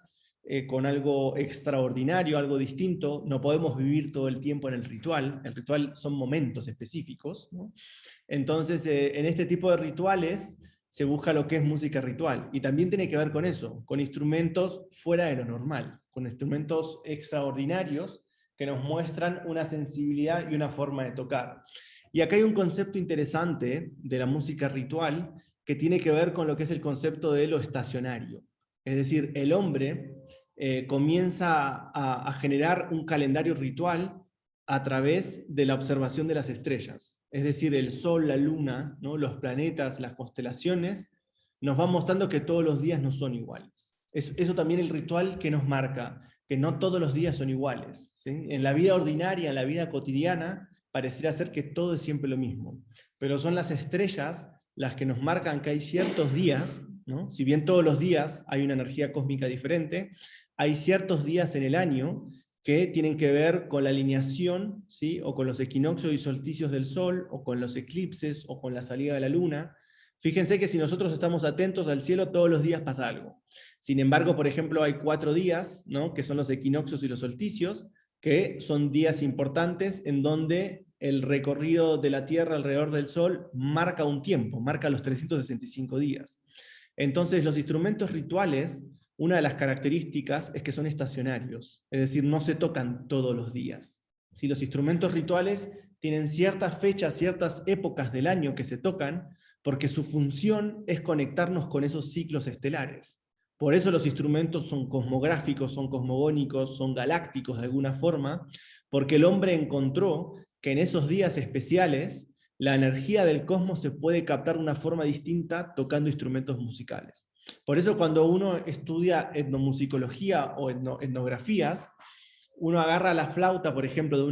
con algo extraordinario, algo distinto. No podemos vivir todo el tiempo en el ritual son momentos específicos, ¿no? Entonces, en este tipo de rituales se busca lo que es música ritual, y también tiene que ver con eso, con instrumentos fuera de lo normal, con instrumentos extraordinarios que nos muestran una sensibilidad y una forma de tocar. Y acá hay un concepto interesante de la música ritual que tiene que ver con lo que es el concepto de lo estacionario. Es decir, el hombre comienza a generar un calendario ritual a través de la observación de las estrellas. Es decir, el sol, la luna, ¿no? Los planetas, las constelaciones, nos van mostrando que todos los días no son iguales. Eso también el ritual que nos marca, que no todos los días son iguales, ¿sí? En la vida ordinaria, en la vida cotidiana, pareciera ser que todo es siempre lo mismo. Pero son las estrellas las que nos marcan que hay ciertos días, ¿no? Si bien todos los días hay una energía cósmica diferente, hay ciertos días en el año que tienen que ver con la alineación, ¿sí? O con los equinoccios y solsticios del sol, o con los eclipses, o con la salida de la luna. Fíjense que si nosotros estamos atentos al cielo, todos los días pasa algo. Sin embargo, por ejemplo, hay 4 días, ¿no? Que son los equinoccios y los solsticios, que son días importantes en donde el recorrido de la Tierra alrededor del Sol marca un tiempo, marca los 365 días. Entonces, los instrumentos rituales, una de las características es que son estacionarios, es decir, no se tocan todos los días. Si los instrumentos rituales tienen ciertas fechas, ciertas épocas del año que se tocan, porque su función es conectarnos con esos ciclos estelares. Por eso los instrumentos son cosmográficos, son cosmogónicos, son galácticos de alguna forma, porque el hombre encontró que en esos días especiales la energía del cosmos se puede captar de una forma distinta tocando instrumentos musicales. Por eso cuando uno estudia etnomusicología o etnografías, uno agarra la flauta, por ejemplo, de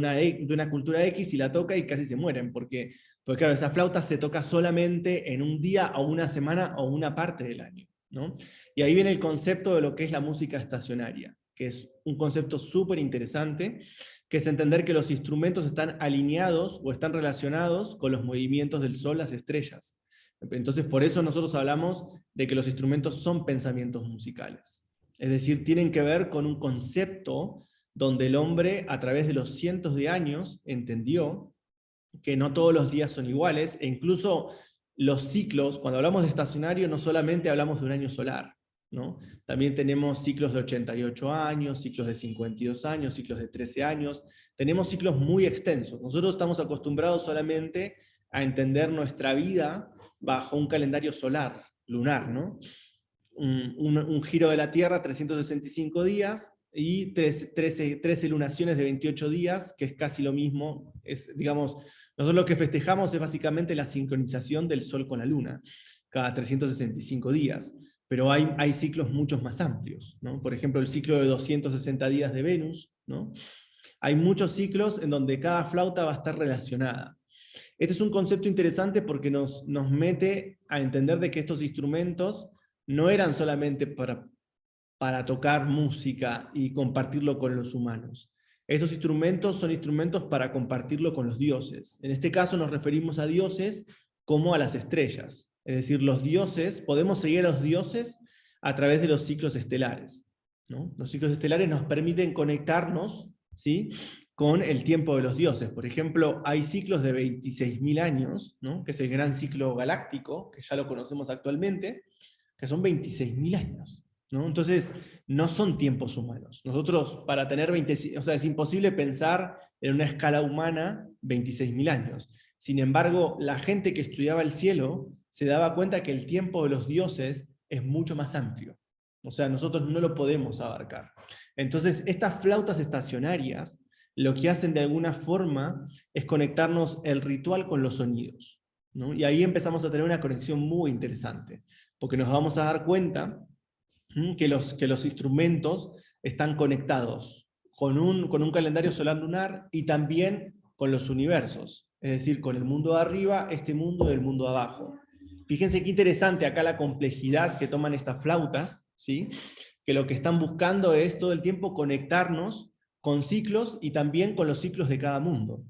una cultura X y la toca y casi se mueren, porque claro, esa flauta se toca solamente en un día o una semana o una parte del año, ¿no? Y ahí viene el concepto de lo que es la música estacionaria, que es un concepto súper interesante, que es entender que los instrumentos están alineados o están relacionados con los movimientos del sol, las estrellas. Entonces, por eso nosotros hablamos de que los instrumentos son pensamientos musicales. Es decir, tienen que ver con un concepto donde el hombre, a través de los cientos de años, entendió que no todos los días son iguales, e incluso los ciclos, cuando hablamos de estacionario, no solamente hablamos de un año solar, ¿no? También tenemos ciclos de 88 años, ciclos de 52 años, ciclos de 13 años, tenemos ciclos muy extensos. Nosotros estamos acostumbrados solamente a entender nuestra vida bajo un calendario solar, lunar, ¿no? Un giro de la Tierra, 365 días, y 13 lunaciones de 28 días, que es casi lo mismo, es, digamos, Nosotros lo que festejamos es básicamente la sincronización del Sol con la Luna, cada 365 días. Pero hay ciclos muchos más amplios, ¿no? Por ejemplo, el ciclo de 260 días de Venus, ¿no? Hay muchos ciclos en donde cada flauta va a estar relacionada. Este es un concepto interesante porque nos mete a entender de que estos instrumentos no eran solamente para tocar música y compartirlo con los humanos. Estos instrumentos son instrumentos para compartirlo con los dioses. En este caso nos referimos a dioses como a las estrellas. Es decir, los dioses, podemos seguir a los dioses a través de los ciclos estelares, ¿no? Los ciclos estelares nos permiten conectarnos, ¿sí?, con el tiempo de los dioses. Por ejemplo, hay ciclos de 26.000 años, ¿no?, que es el gran ciclo galáctico, que ya lo conocemos actualmente, que son 26.000 años, ¿no? Entonces, no son tiempos humanos. Nosotros, para tener o sea, es imposible pensar en una escala humana 26.000 años. Sin embargo, la gente que estudiaba el cielo se daba cuenta que el tiempo de los dioses es mucho más amplio. O sea, nosotros no lo podemos abarcar. Entonces, estas flautas estacionarias, lo que hacen de alguna forma es conectarnos el ritual con los sonidos, ¿no? Y ahí empezamos a tener una conexión muy interesante, porque nos vamos a dar cuenta que los instrumentos están conectados con un calendario solar lunar y también con los universos, es decir, con el mundo de arriba, este mundo y el mundo de abajo. Fíjense qué interesante acá la complejidad que toman estas flautas, ¿sí?, que lo que están buscando es todo el tiempo conectarnos con ciclos y también con los ciclos de cada mundo.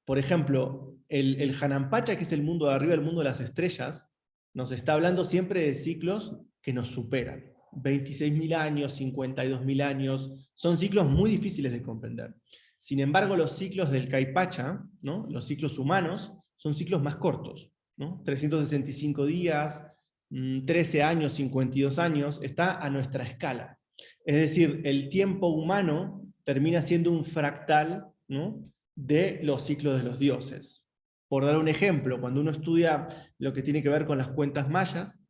Por ejemplo, el Hanampacha, que es el mundo de arriba, el mundo de las estrellas, nos está hablando siempre de ciclos que nos superan. 26.000 años, 52.000 años, son ciclos muy difíciles de comprender. Sin embargo, los ciclos del Caipacha, ¿no?, los ciclos humanos, son ciclos más cortos, ¿no? 365 días, 13 años, 52 años, está a nuestra escala. Es decir, el tiempo humano termina siendo un fractal, ¿no?, de los ciclos de los dioses. Por dar un ejemplo, cuando uno estudia lo que tiene que ver con las cuentas mayas,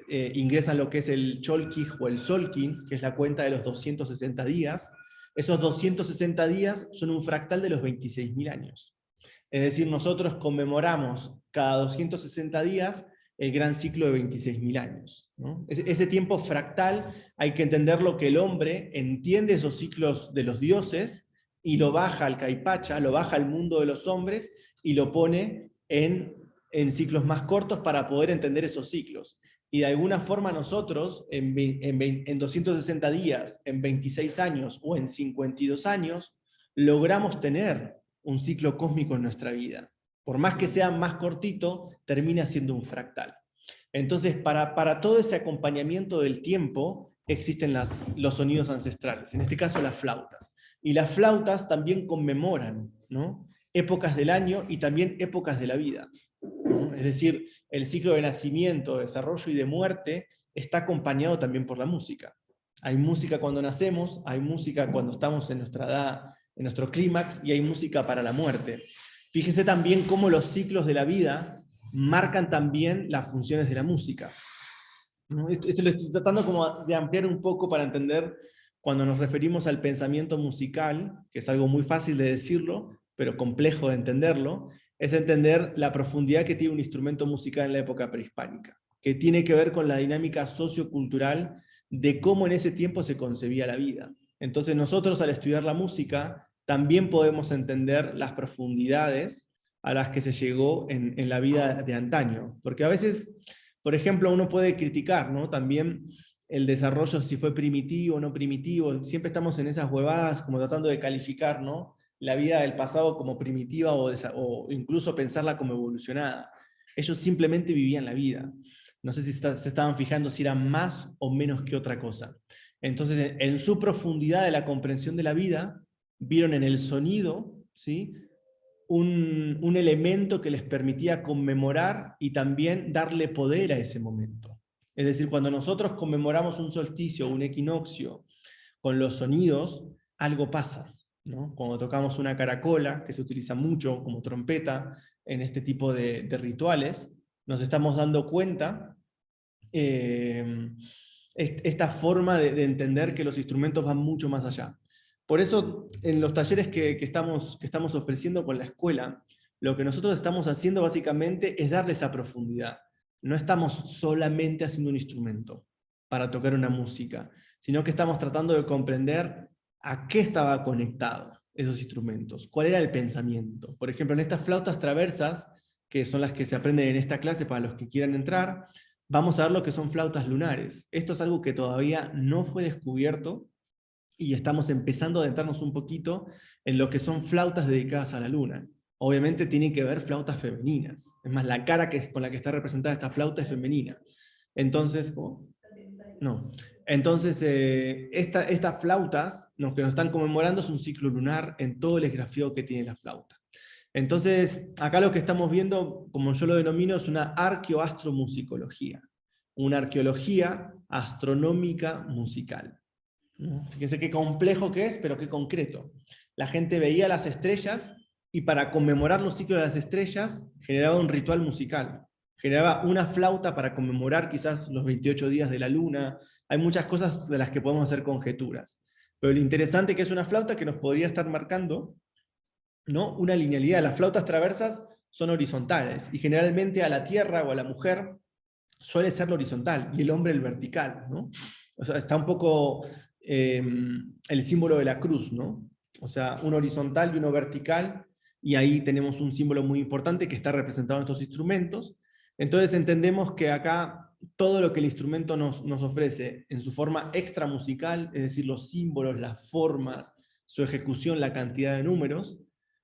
ingresan lo que es el Cholquij o el Solquín, que es la cuenta de los 260 días. Esos 260 días son un fractal de los 26.000 años. Es decir, nosotros conmemoramos cada 260 días el gran ciclo de 26.000 años, ¿no? Ese tiempo fractal hay que entenderlo, que el hombre entiende esos ciclos de los dioses y lo baja al Caipacha, lo baja al mundo de los hombres y lo pone en ciclos más cortos para poder entender esos ciclos. Y de alguna forma nosotros en 260 días, en 26 años o en 52 años, logramos tener un ciclo cósmico en nuestra vida. Por más que sea más cortito, termina siendo un fractal. Entonces, para todo ese acompañamiento del tiempo, existen los sonidos ancestrales, en este caso las flautas. Y las flautas también conmemoran, ¿no?, épocas del año y también épocas de la vida, ¿no? Es decir, el ciclo de nacimiento, de desarrollo y de muerte está acompañado también por la música. Hay música cuando nacemos, hay música cuando estamos en nuestra edad, en nuestro clímax, y hay música para la muerte. Fíjese también cómo los ciclos de la vida marcan también las funciones de la música, ¿no? Esto lo estoy tratando como de ampliar un poco para entender cuando nos referimos al pensamiento musical, que es algo muy fácil de decirlo, pero complejo de entenderlo, es entender la profundidad que tiene un instrumento musical en la época prehispánica, que tiene que ver con la dinámica sociocultural de cómo en ese tiempo se concebía la vida. Entonces nosotros, al estudiar la música, también podemos entender las profundidades a las que se llegó en la vida de antaño. Porque a veces, por ejemplo, uno puede criticar, ¿no?, también el desarrollo, si fue primitivo o no primitivo. Siempre estamos en esas huevadas como tratando de calificar, ¿no?, la vida del pasado como primitiva o incluso pensarla como evolucionada. Ellos simplemente vivían la vida. No sé si se estaban fijando si eran más o menos que otra cosa. Entonces, en su profundidad de la comprensión de la vida, vieron en el sonido, ¿sí?, un elemento que les permitía conmemorar y también darle poder a ese momento. Es decir, cuando nosotros conmemoramos un solsticio o un equinoccio con los sonidos, algo pasa, ¿no? Cuando tocamos una caracola, que se utiliza mucho como trompeta en este tipo de rituales, nos estamos dando cuenta esta forma de entender que los instrumentos van mucho más allá. Por eso, en los talleres que estamos ofreciendo con la escuela, lo que nosotros estamos haciendo básicamente es darle esa profundidad. No estamos solamente haciendo un instrumento para tocar una música, sino que estamos tratando de comprender a qué estaba conectado esos instrumentos, cuál era el pensamiento. Por ejemplo, en estas flautas traversas, que son las que se aprenden en esta clase para los que quieran entrar, vamos a ver lo que son flautas lunares. Esto es algo que todavía no fue descubierto y estamos empezando a adentrarnos un poquito en lo que son flautas dedicadas a la luna. Obviamente tienen que ver flautas femeninas. Es más, la cara con la que está representada esta flauta es femenina. Entonces, no. Entonces, estas flautas, lo que nos están conmemorando es un ciclo lunar en todo el esgrafiado que tiene la flauta. Entonces, acá lo que estamos viendo, como yo lo denomino, es una arqueoastromusicología, una arqueología astronómica musical. ¿No? Fíjense qué complejo que es, pero qué concreto. La gente veía las estrellas y para conmemorar los ciclos de las estrellas generaba un ritual musical. Generaba una flauta para conmemorar quizás los 28 días de la luna. Hay muchas cosas de las que podemos hacer conjeturas. Pero lo interesante que es una flauta que nos podría estar marcando, ¿no?, una linealidad. Las flautas traversas son horizontales y generalmente a la tierra o a la mujer suele ser lo horizontal y el hombre el vertical, ¿no? O sea, está un poco el símbolo de la cruz, ¿no? O sea, uno horizontal y uno vertical, y ahí tenemos un símbolo muy importante que está representado en estos instrumentos. Entonces entendemos que acá todo lo que el instrumento nos ofrece en su forma extramusical, es decir, los símbolos, las formas, su ejecución, la cantidad de números,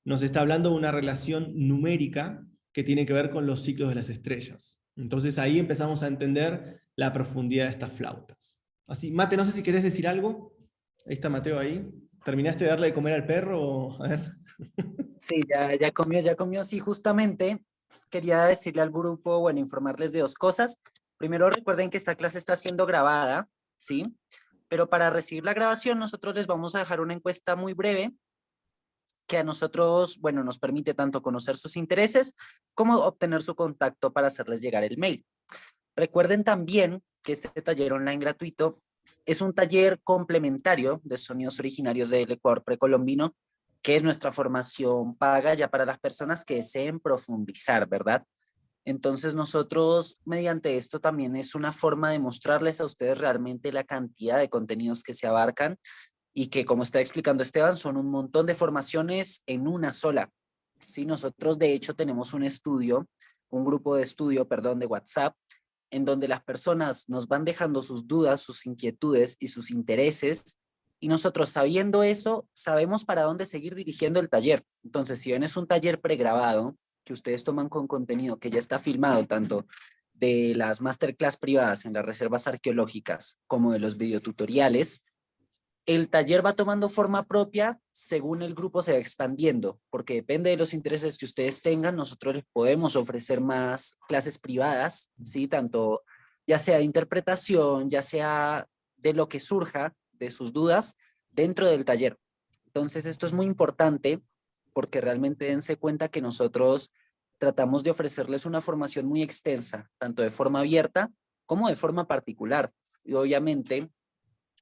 nos está hablando de una relación numérica que tiene que ver con los ciclos de las estrellas. Entonces ahí empezamos a entender la profundidad de estas flautas. Así, Mate, no sé si querés decir algo. Ahí está Mateo ahí. ¿Terminaste de darle de comer al perro? A ver. Sí, ya comió. Sí, justamente quería decirle al grupo, bueno, informarles de dos cosas. Primero, recuerden que esta clase está siendo grabada, ¿sí? Pero para recibir la grabación, nosotros les vamos a dejar una encuesta muy breve que a nosotros, bueno, nos permite tanto conocer sus intereses como obtener su contacto para hacerles llegar el mail. Recuerden también que este taller online gratuito es un taller complementario de sonidos originarios del Ecuador precolombino, que es nuestra formación paga ya para las personas que deseen profundizar, ¿verdad? Entonces nosotros, mediante esto, también es una forma de mostrarles a ustedes realmente la cantidad de contenidos que se abarcan y que, como está explicando Esteban, son un montón de formaciones en una sola. Sí, nosotros de hecho tenemos un grupo de estudio, perdón, de WhatsApp, en donde las personas nos van dejando sus dudas, sus inquietudes y sus intereses, y nosotros, sabiendo eso, sabemos para dónde seguir dirigiendo el taller. Entonces, si bien es un taller pregrabado, que ustedes toman con contenido que ya está filmado, tanto de las masterclass privadas en las reservas arqueológicas como de los videotutoriales, el taller va tomando forma propia según el grupo se va expandiendo, porque depende de los intereses que ustedes tengan, nosotros les podemos ofrecer más clases privadas, ¿sí? Tanto ya sea de interpretación, ya sea de lo que surja de sus dudas dentro del taller. Entonces esto es muy importante porque realmente dense cuenta que nosotros tratamos de ofrecerles una formación muy extensa, tanto de forma abierta como de forma particular. Y obviamente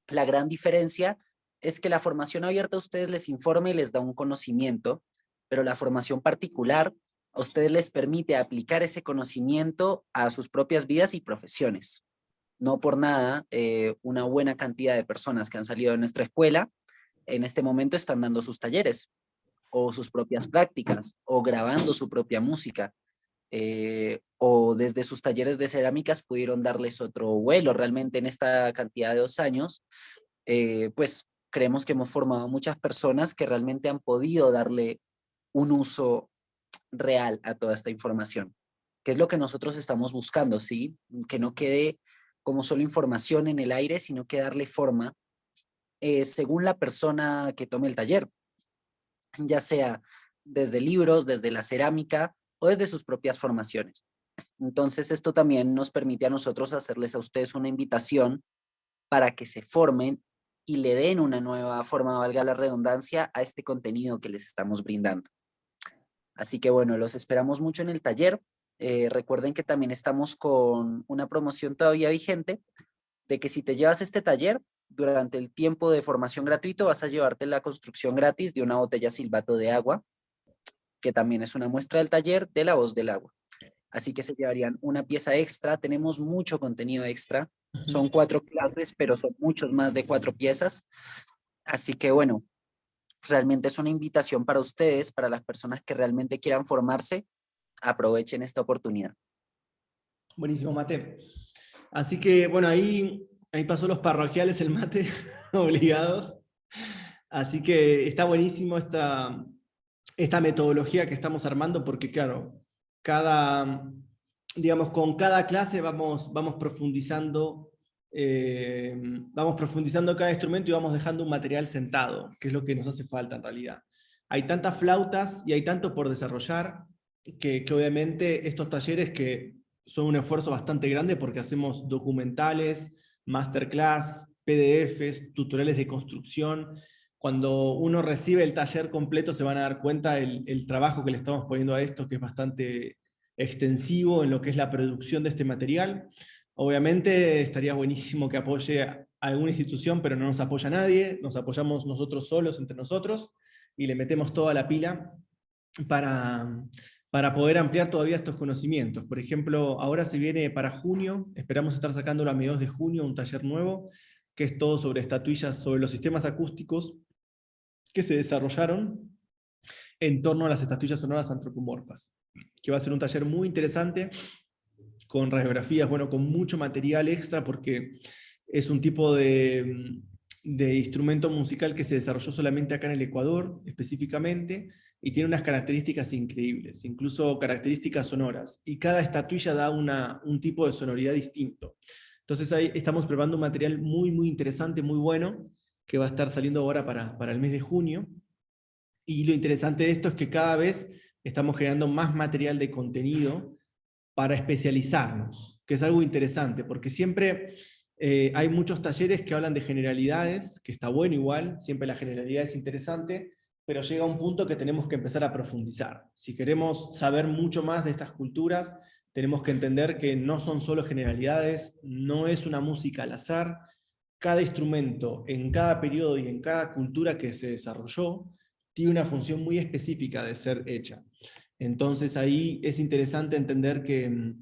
la gran diferencia es que la formación abierta a ustedes les informa y les da un conocimiento, pero la formación particular a ustedes les permite aplicar ese conocimiento a sus propias vidas y profesiones. No por nada, una buena cantidad de personas que han salido de nuestra escuela en este momento están dando sus talleres o sus propias prácticas o grabando su propia música. O desde sus talleres de cerámicas pudieron darles otro vuelo. Realmente en esta cantidad de 2 años, pues creemos que hemos formado muchas personas que realmente han podido darle un uso real a toda esta información, que es lo que nosotros estamos buscando, ¿sí? Que no quede como solo información en el aire, sino que darle forma según la persona que tome el taller, ya sea desde libros, desde la cerámica o desde sus propias formaciones. Entonces esto también nos permite a nosotros hacerles a ustedes una invitación para que se formen y le den una nueva forma, valga la redundancia, a este contenido que les estamos brindando. Así que bueno, los esperamos mucho en el taller. Recuerden que también estamos con una promoción todavía vigente de que si te llevas este taller, durante el tiempo de formación gratuito vas a llevarte la construcción gratis de una botella silbato de agua que también es una muestra del taller de La Voz del Agua. Así que se llevarían una pieza extra. Tenemos mucho contenido extra. Son 4 clases, pero son muchos más de 4 piezas. Así que bueno, realmente es una invitación para ustedes, para las personas que realmente quieran formarse. Aprovechen esta oportunidad. Buenísimo, Mate. Así que, bueno, ahí pasó los parroquiales el Mate, obligados. Así que está buenísimo esta metodología que estamos armando, porque claro, con cada clase vamos profundizando cada instrumento y vamos dejando un material sentado, que es lo que nos hace falta en realidad. Hay tantas flautas y hay tanto por desarrollar que obviamente estos talleres, que son un esfuerzo bastante grande porque hacemos documentales, masterclass, PDFs, tutoriales de construcción. Cuando uno recibe el taller completo se van a dar cuenta el trabajo que le estamos poniendo a esto, que es bastante extensivo en lo que es la producción de este material. Obviamente estaría buenísimo que apoye a alguna institución, pero no nos apoya nadie, nos apoyamos nosotros solos, entre nosotros, y le metemos toda la pila para poder ampliar todavía estos conocimientos. Por ejemplo, ahora se viene para junio, esperamos estar sacándolo a mediados de junio, un taller nuevo, que es todo sobre estatuillas, sobre los sistemas acústicos que se desarrollaron en torno a las estatuillas sonoras antropomorfas, que va a ser un taller muy interesante, con radiografías, bueno, con mucho material extra, porque es un tipo de instrumento musical que se desarrolló solamente acá en el Ecuador, específicamente, y tiene unas características increíbles, incluso características sonoras, y cada estatuilla da un tipo de sonoridad distinto. Entonces ahí estamos preparando un material muy, muy interesante, muy bueno, que va a estar saliendo ahora para el mes de junio, y lo interesante de esto es que cada vez estamos generando más material de contenido para especializarnos, que es algo interesante, porque siempre hay muchos talleres que hablan de generalidades, que está bueno igual, siempre la generalidad es interesante, pero llega un punto que tenemos que empezar a profundizar. Si queremos saber mucho más de estas culturas, tenemos que entender que no son solo generalidades, no es una música al azar. Cada instrumento, en cada periodo y en cada cultura que se desarrolló, tiene una función muy específica de ser hecha. Entonces ahí es interesante entender que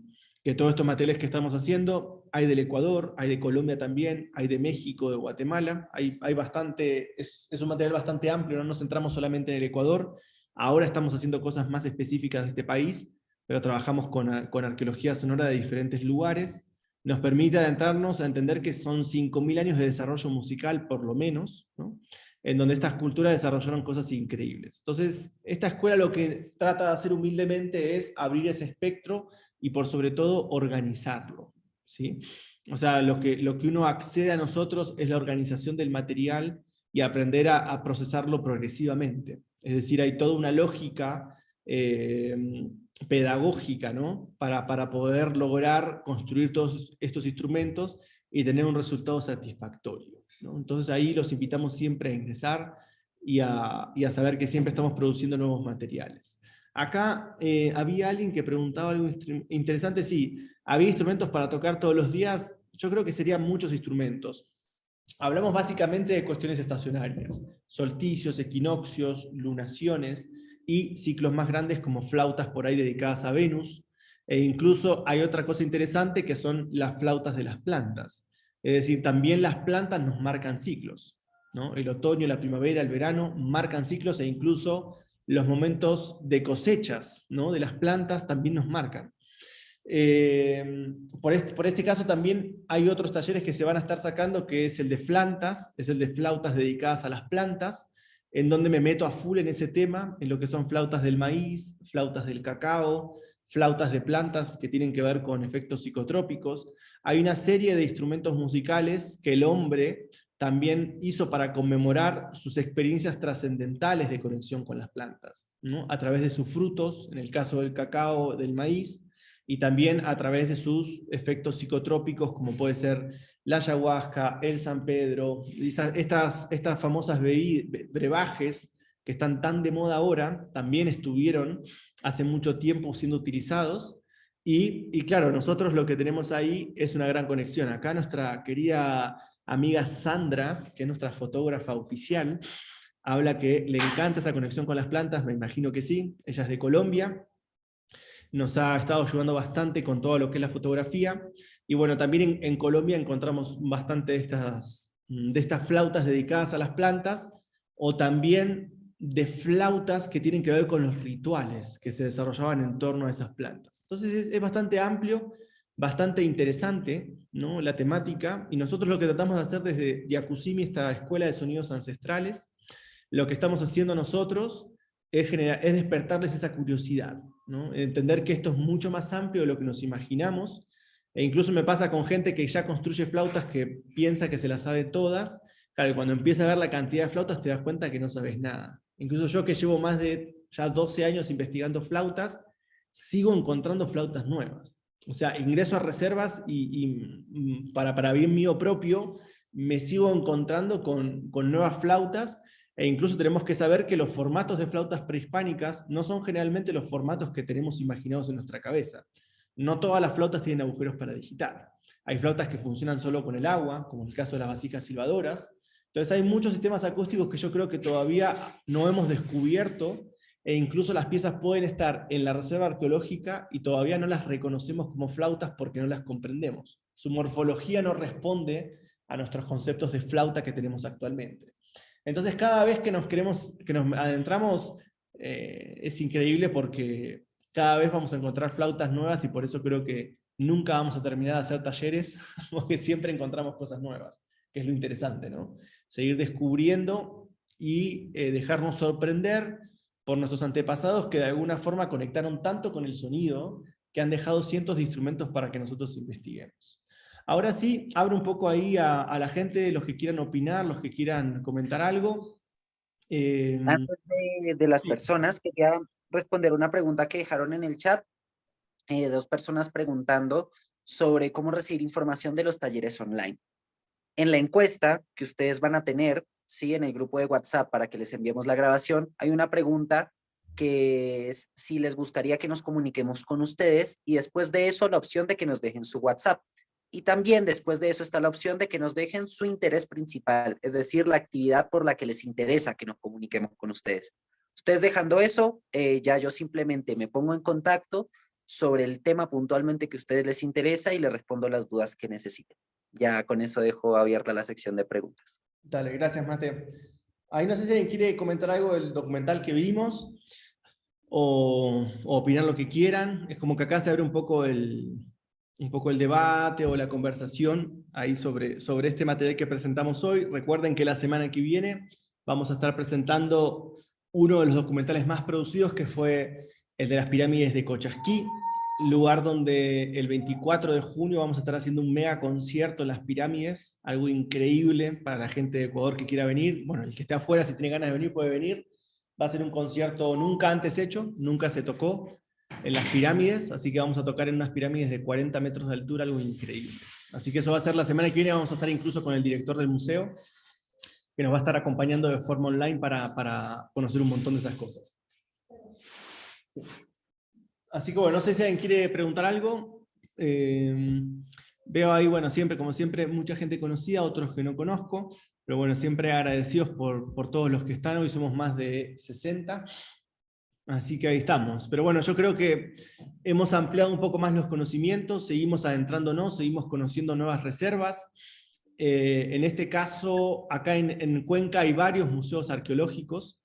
todos estos materiales que estamos haciendo, hay del Ecuador, hay de Colombia también, hay de México, de Guatemala, hay bastante, es un material bastante amplio, no nos centramos solamente en el Ecuador. Ahora estamos haciendo cosas más específicas de este país, pero trabajamos con arqueología sonora de diferentes lugares. Nos permite adentrarnos a entender que son 5.000 años de desarrollo musical, por lo menos, ¿no?, en donde estas culturas desarrollaron cosas increíbles. Entonces, esta escuela lo que trata de hacer humildemente es abrir ese espectro y por sobre todo organizarlo, ¿sí? O sea, lo que uno accede a nosotros es la organización del material y aprender a procesarlo progresivamente. Es decir, hay toda una lógica pedagógica, ¿no?, para poder lograr construir todos estos instrumentos y tener un resultado satisfactorio, ¿no? Entonces ahí los invitamos siempre a ingresar y a saber que siempre estamos produciendo nuevos materiales. Acá había alguien que preguntaba algo interesante. Sí, había instrumentos para tocar todos los días. Yo creo que serían muchos instrumentos. Hablamos básicamente de cuestiones estacionarias, solsticios, equinoccios, lunaciones y ciclos más grandes como flautas por ahí dedicadas a Venus. E incluso hay otra cosa interesante que son las flautas de las plantas. Es decir, también las plantas nos marcan ciclos, ¿no? El otoño, la primavera, el verano marcan ciclos, e incluso los momentos de cosechas, ¿no?, de las plantas también nos marcan. Por este caso también hay otros talleres que se van a estar sacando, que es el de plantas, es el de flautas dedicadas a las plantas, en donde me meto a full en ese tema, en lo que son flautas del maíz, flautas del cacao, flautas de plantas que tienen que ver con efectos psicotrópicos. Hay una serie de instrumentos musicales que el hombre también hizo para conmemorar sus experiencias trascendentales de conexión con las plantas, ¿no?, a través de sus frutos, en el caso del cacao, del maíz, y también a través de sus efectos psicotrópicos, como puede ser la ayahuasca, el San Pedro, estas famosas brebajes que están tan de moda ahora, también estuvieron hace mucho tiempo siendo utilizados, y claro, nosotros lo que tenemos ahí es una gran conexión. Acá nuestra querida amiga Sandra, que es nuestra fotógrafa oficial, habla que le encanta esa conexión con las plantas, me imagino que sí, ella es de Colombia, nos ha estado ayudando bastante con todo lo que es la fotografía, y bueno, también en Colombia encontramos bastante de estas flautas dedicadas a las plantas, o también de flautas que tienen que ver con los rituales que se desarrollaban en torno a esas plantas. Entonces es bastante amplio, bastante interesante, ¿no?, la temática, y nosotros lo que tratamos de hacer desde Yakusimi, esta escuela de sonidos ancestrales, lo que estamos haciendo nosotros es despertarles esa curiosidad, ¿no? Entender que esto es mucho más amplio de lo que nos imaginamos, e incluso me pasa con gente que ya construye flautas que piensa que se las sabe todas. Claro, cuando empieza a ver la cantidad de flautas te das cuenta que no sabes nada. Incluso yo, que llevo más de ya 12 años investigando flautas, sigo encontrando flautas nuevas. O sea, ingreso a reservas y para bien mío propio, me sigo encontrando con nuevas flautas, e incluso tenemos que saber que los formatos de flautas prehispánicas no son generalmente los formatos que tenemos imaginados en nuestra cabeza. No todas las flautas tienen agujeros para digitar. Hay flautas que funcionan solo con el agua, como en el caso de las vasijas silbadoras. Entonces hay muchos sistemas acústicos que yo creo que todavía no hemos descubierto, e incluso las piezas pueden estar en la reserva arqueológica y todavía no las reconocemos como flautas porque no las comprendemos. Su morfología no responde a nuestros conceptos de flauta que tenemos actualmente. Entonces cada vez que nos adentramos, es increíble porque cada vez vamos a encontrar flautas nuevas, y por eso creo que nunca vamos a terminar de hacer talleres, porque siempre encontramos cosas nuevas, que es lo interesante, ¿no? Seguir descubriendo y dejarnos sorprender por nuestros antepasados, que de alguna forma conectaron tanto con el sonido que han dejado cientos de instrumentos para que nosotros investiguemos. Ahora sí, abro un poco ahí a la gente, los que quieran opinar, los que quieran comentar algo. Antes de las Sí. personas, quería responder una pregunta que dejaron en el chat. Dos personas preguntando sobre cómo recibir información de los talleres online. En la encuesta que ustedes van a tener, sí, en el grupo de WhatsApp para que les enviemos la grabación, hay una pregunta que es si les gustaría que nos comuniquemos con ustedes, y después de eso la opción de que nos dejen su WhatsApp. Y también después de eso está la opción de que nos dejen su interés principal, es decir, la actividad por la que les interesa que nos comuniquemos con ustedes. Ustedes dejando eso, ya yo simplemente me pongo en contacto sobre el tema puntualmente que a ustedes les interesa y les respondo las dudas que necesiten. Ya con eso dejo abierta la sección de preguntas. Dale, gracias, Mate. Ahí no sé si alguien quiere comentar algo del documental que vimos, o opinar lo que quieran. Es como que acá se abre un poco el debate o la conversación ahí sobre este material que presentamos hoy. Recuerden que la semana que viene vamos a estar presentando uno de los documentales más producidos, que fue el de las pirámides de Cochasquí, lugar donde el 24 de junio vamos a estar haciendo un mega concierto en las pirámides, algo increíble para la gente de Ecuador que quiera venir. Bueno, el que esté afuera, si tiene ganas de venir, puede venir. Va a ser un concierto nunca antes hecho, nunca se tocó en las pirámides, así que vamos a tocar en unas pirámides de 40 metros de altura, algo increíble. Así que eso va a ser la semana que viene. Vamos a estar incluso con el director del museo, que nos va a estar acompañando de forma online para conocer un montón de esas cosas. Así que bueno, no sé si alguien quiere preguntar algo. Veo ahí, bueno, siempre, como siempre, mucha gente conocida, otros que no conozco, pero bueno, siempre agradecidos por todos los que están. Hoy somos más de 60, así que ahí estamos. Pero bueno, yo creo que hemos ampliado un poco más los conocimientos, seguimos adentrándonos, seguimos conociendo nuevas reservas. En este caso, acá en Cuenca hay varios museos arqueológicos.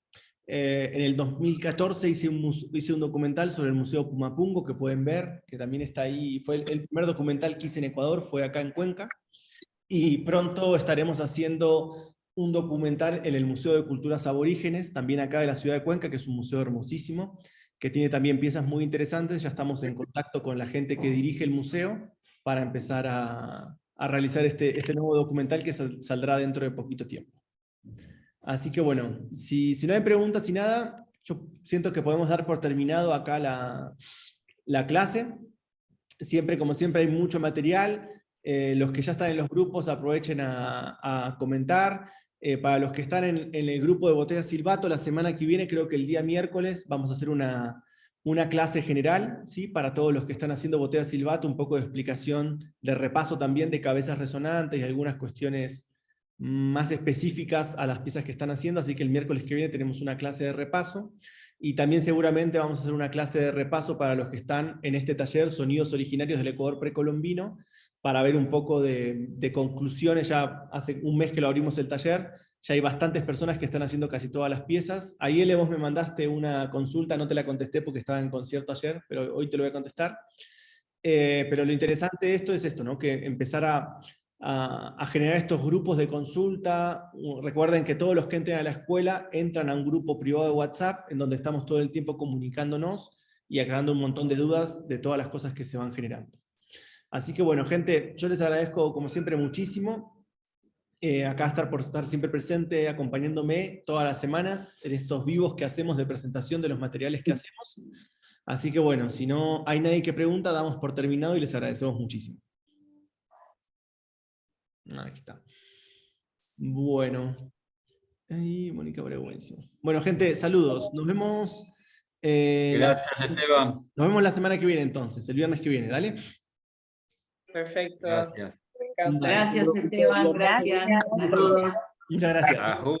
En el 2014 hice un documental sobre el Museo Pumapungo, que pueden ver, que también está ahí. Fue el primer documental que hice en Ecuador, fue acá en Cuenca. Y pronto estaremos haciendo un documental en el Museo de Culturas Aborígenes, también acá de la ciudad de Cuenca, que es un museo hermosísimo, que tiene también piezas muy interesantes. Ya estamos en contacto con la gente que dirige el museo para empezar a realizar este nuevo documental que saldrá dentro de poquito tiempo. Así que bueno, si no hay preguntas y nada, yo siento que podemos dar por terminado acá la clase. Siempre, como siempre, hay mucho material. Los que ya están en los grupos, aprovechen a comentar. Para los que están en el grupo de Botella Silvato, la semana que viene, creo que el día miércoles, vamos a hacer una clase general, ¿sí? Para todos los que están haciendo Botella Silvato, un poco de explicación, de repaso también de cabezas resonantes y algunas cuestiones más específicas a las piezas que están haciendo, así que el miércoles que viene tenemos una clase de repaso, y también seguramente vamos a hacer una clase de repaso para los que están en este taller, Sonidos Originarios del Ecuador Precolombino, para ver un poco de conclusiones. Ya hace un mes que lo abrimos el taller, ya hay bastantes personas que están haciendo casi todas las piezas. Ahí, vos me mandaste una consulta, no te la contesté porque estaba en concierto ayer, pero hoy te lo voy a contestar. Pero lo interesante de esto es esto, ¿no? Que empezar a generar estos grupos de consulta. Recuerden que todos los que entren a la escuela entran a un grupo privado de WhatsApp, en donde estamos todo el tiempo comunicándonos y aclarando un montón de dudas de todas las cosas que se van generando. Así que bueno, gente, yo les agradezco como siempre muchísimo. Acá por estar siempre presente, acompañándome todas las semanas en estos vivos que hacemos de presentación de los materiales que hacemos. Así que bueno, si no hay nadie que pregunta, damos por terminado y les agradecemos muchísimo. Ahí está. Bueno. Ahí, Mónica Abreu, buenísimo. Bueno, gente, saludos. Nos vemos. Gracias, Esteban. Nos vemos la semana que viene entonces, el viernes que viene, ¿dale? Perfecto. Gracias. Me encanta. Gracias, Esteban. Gracias a todos. Muchas gracias. Ajú.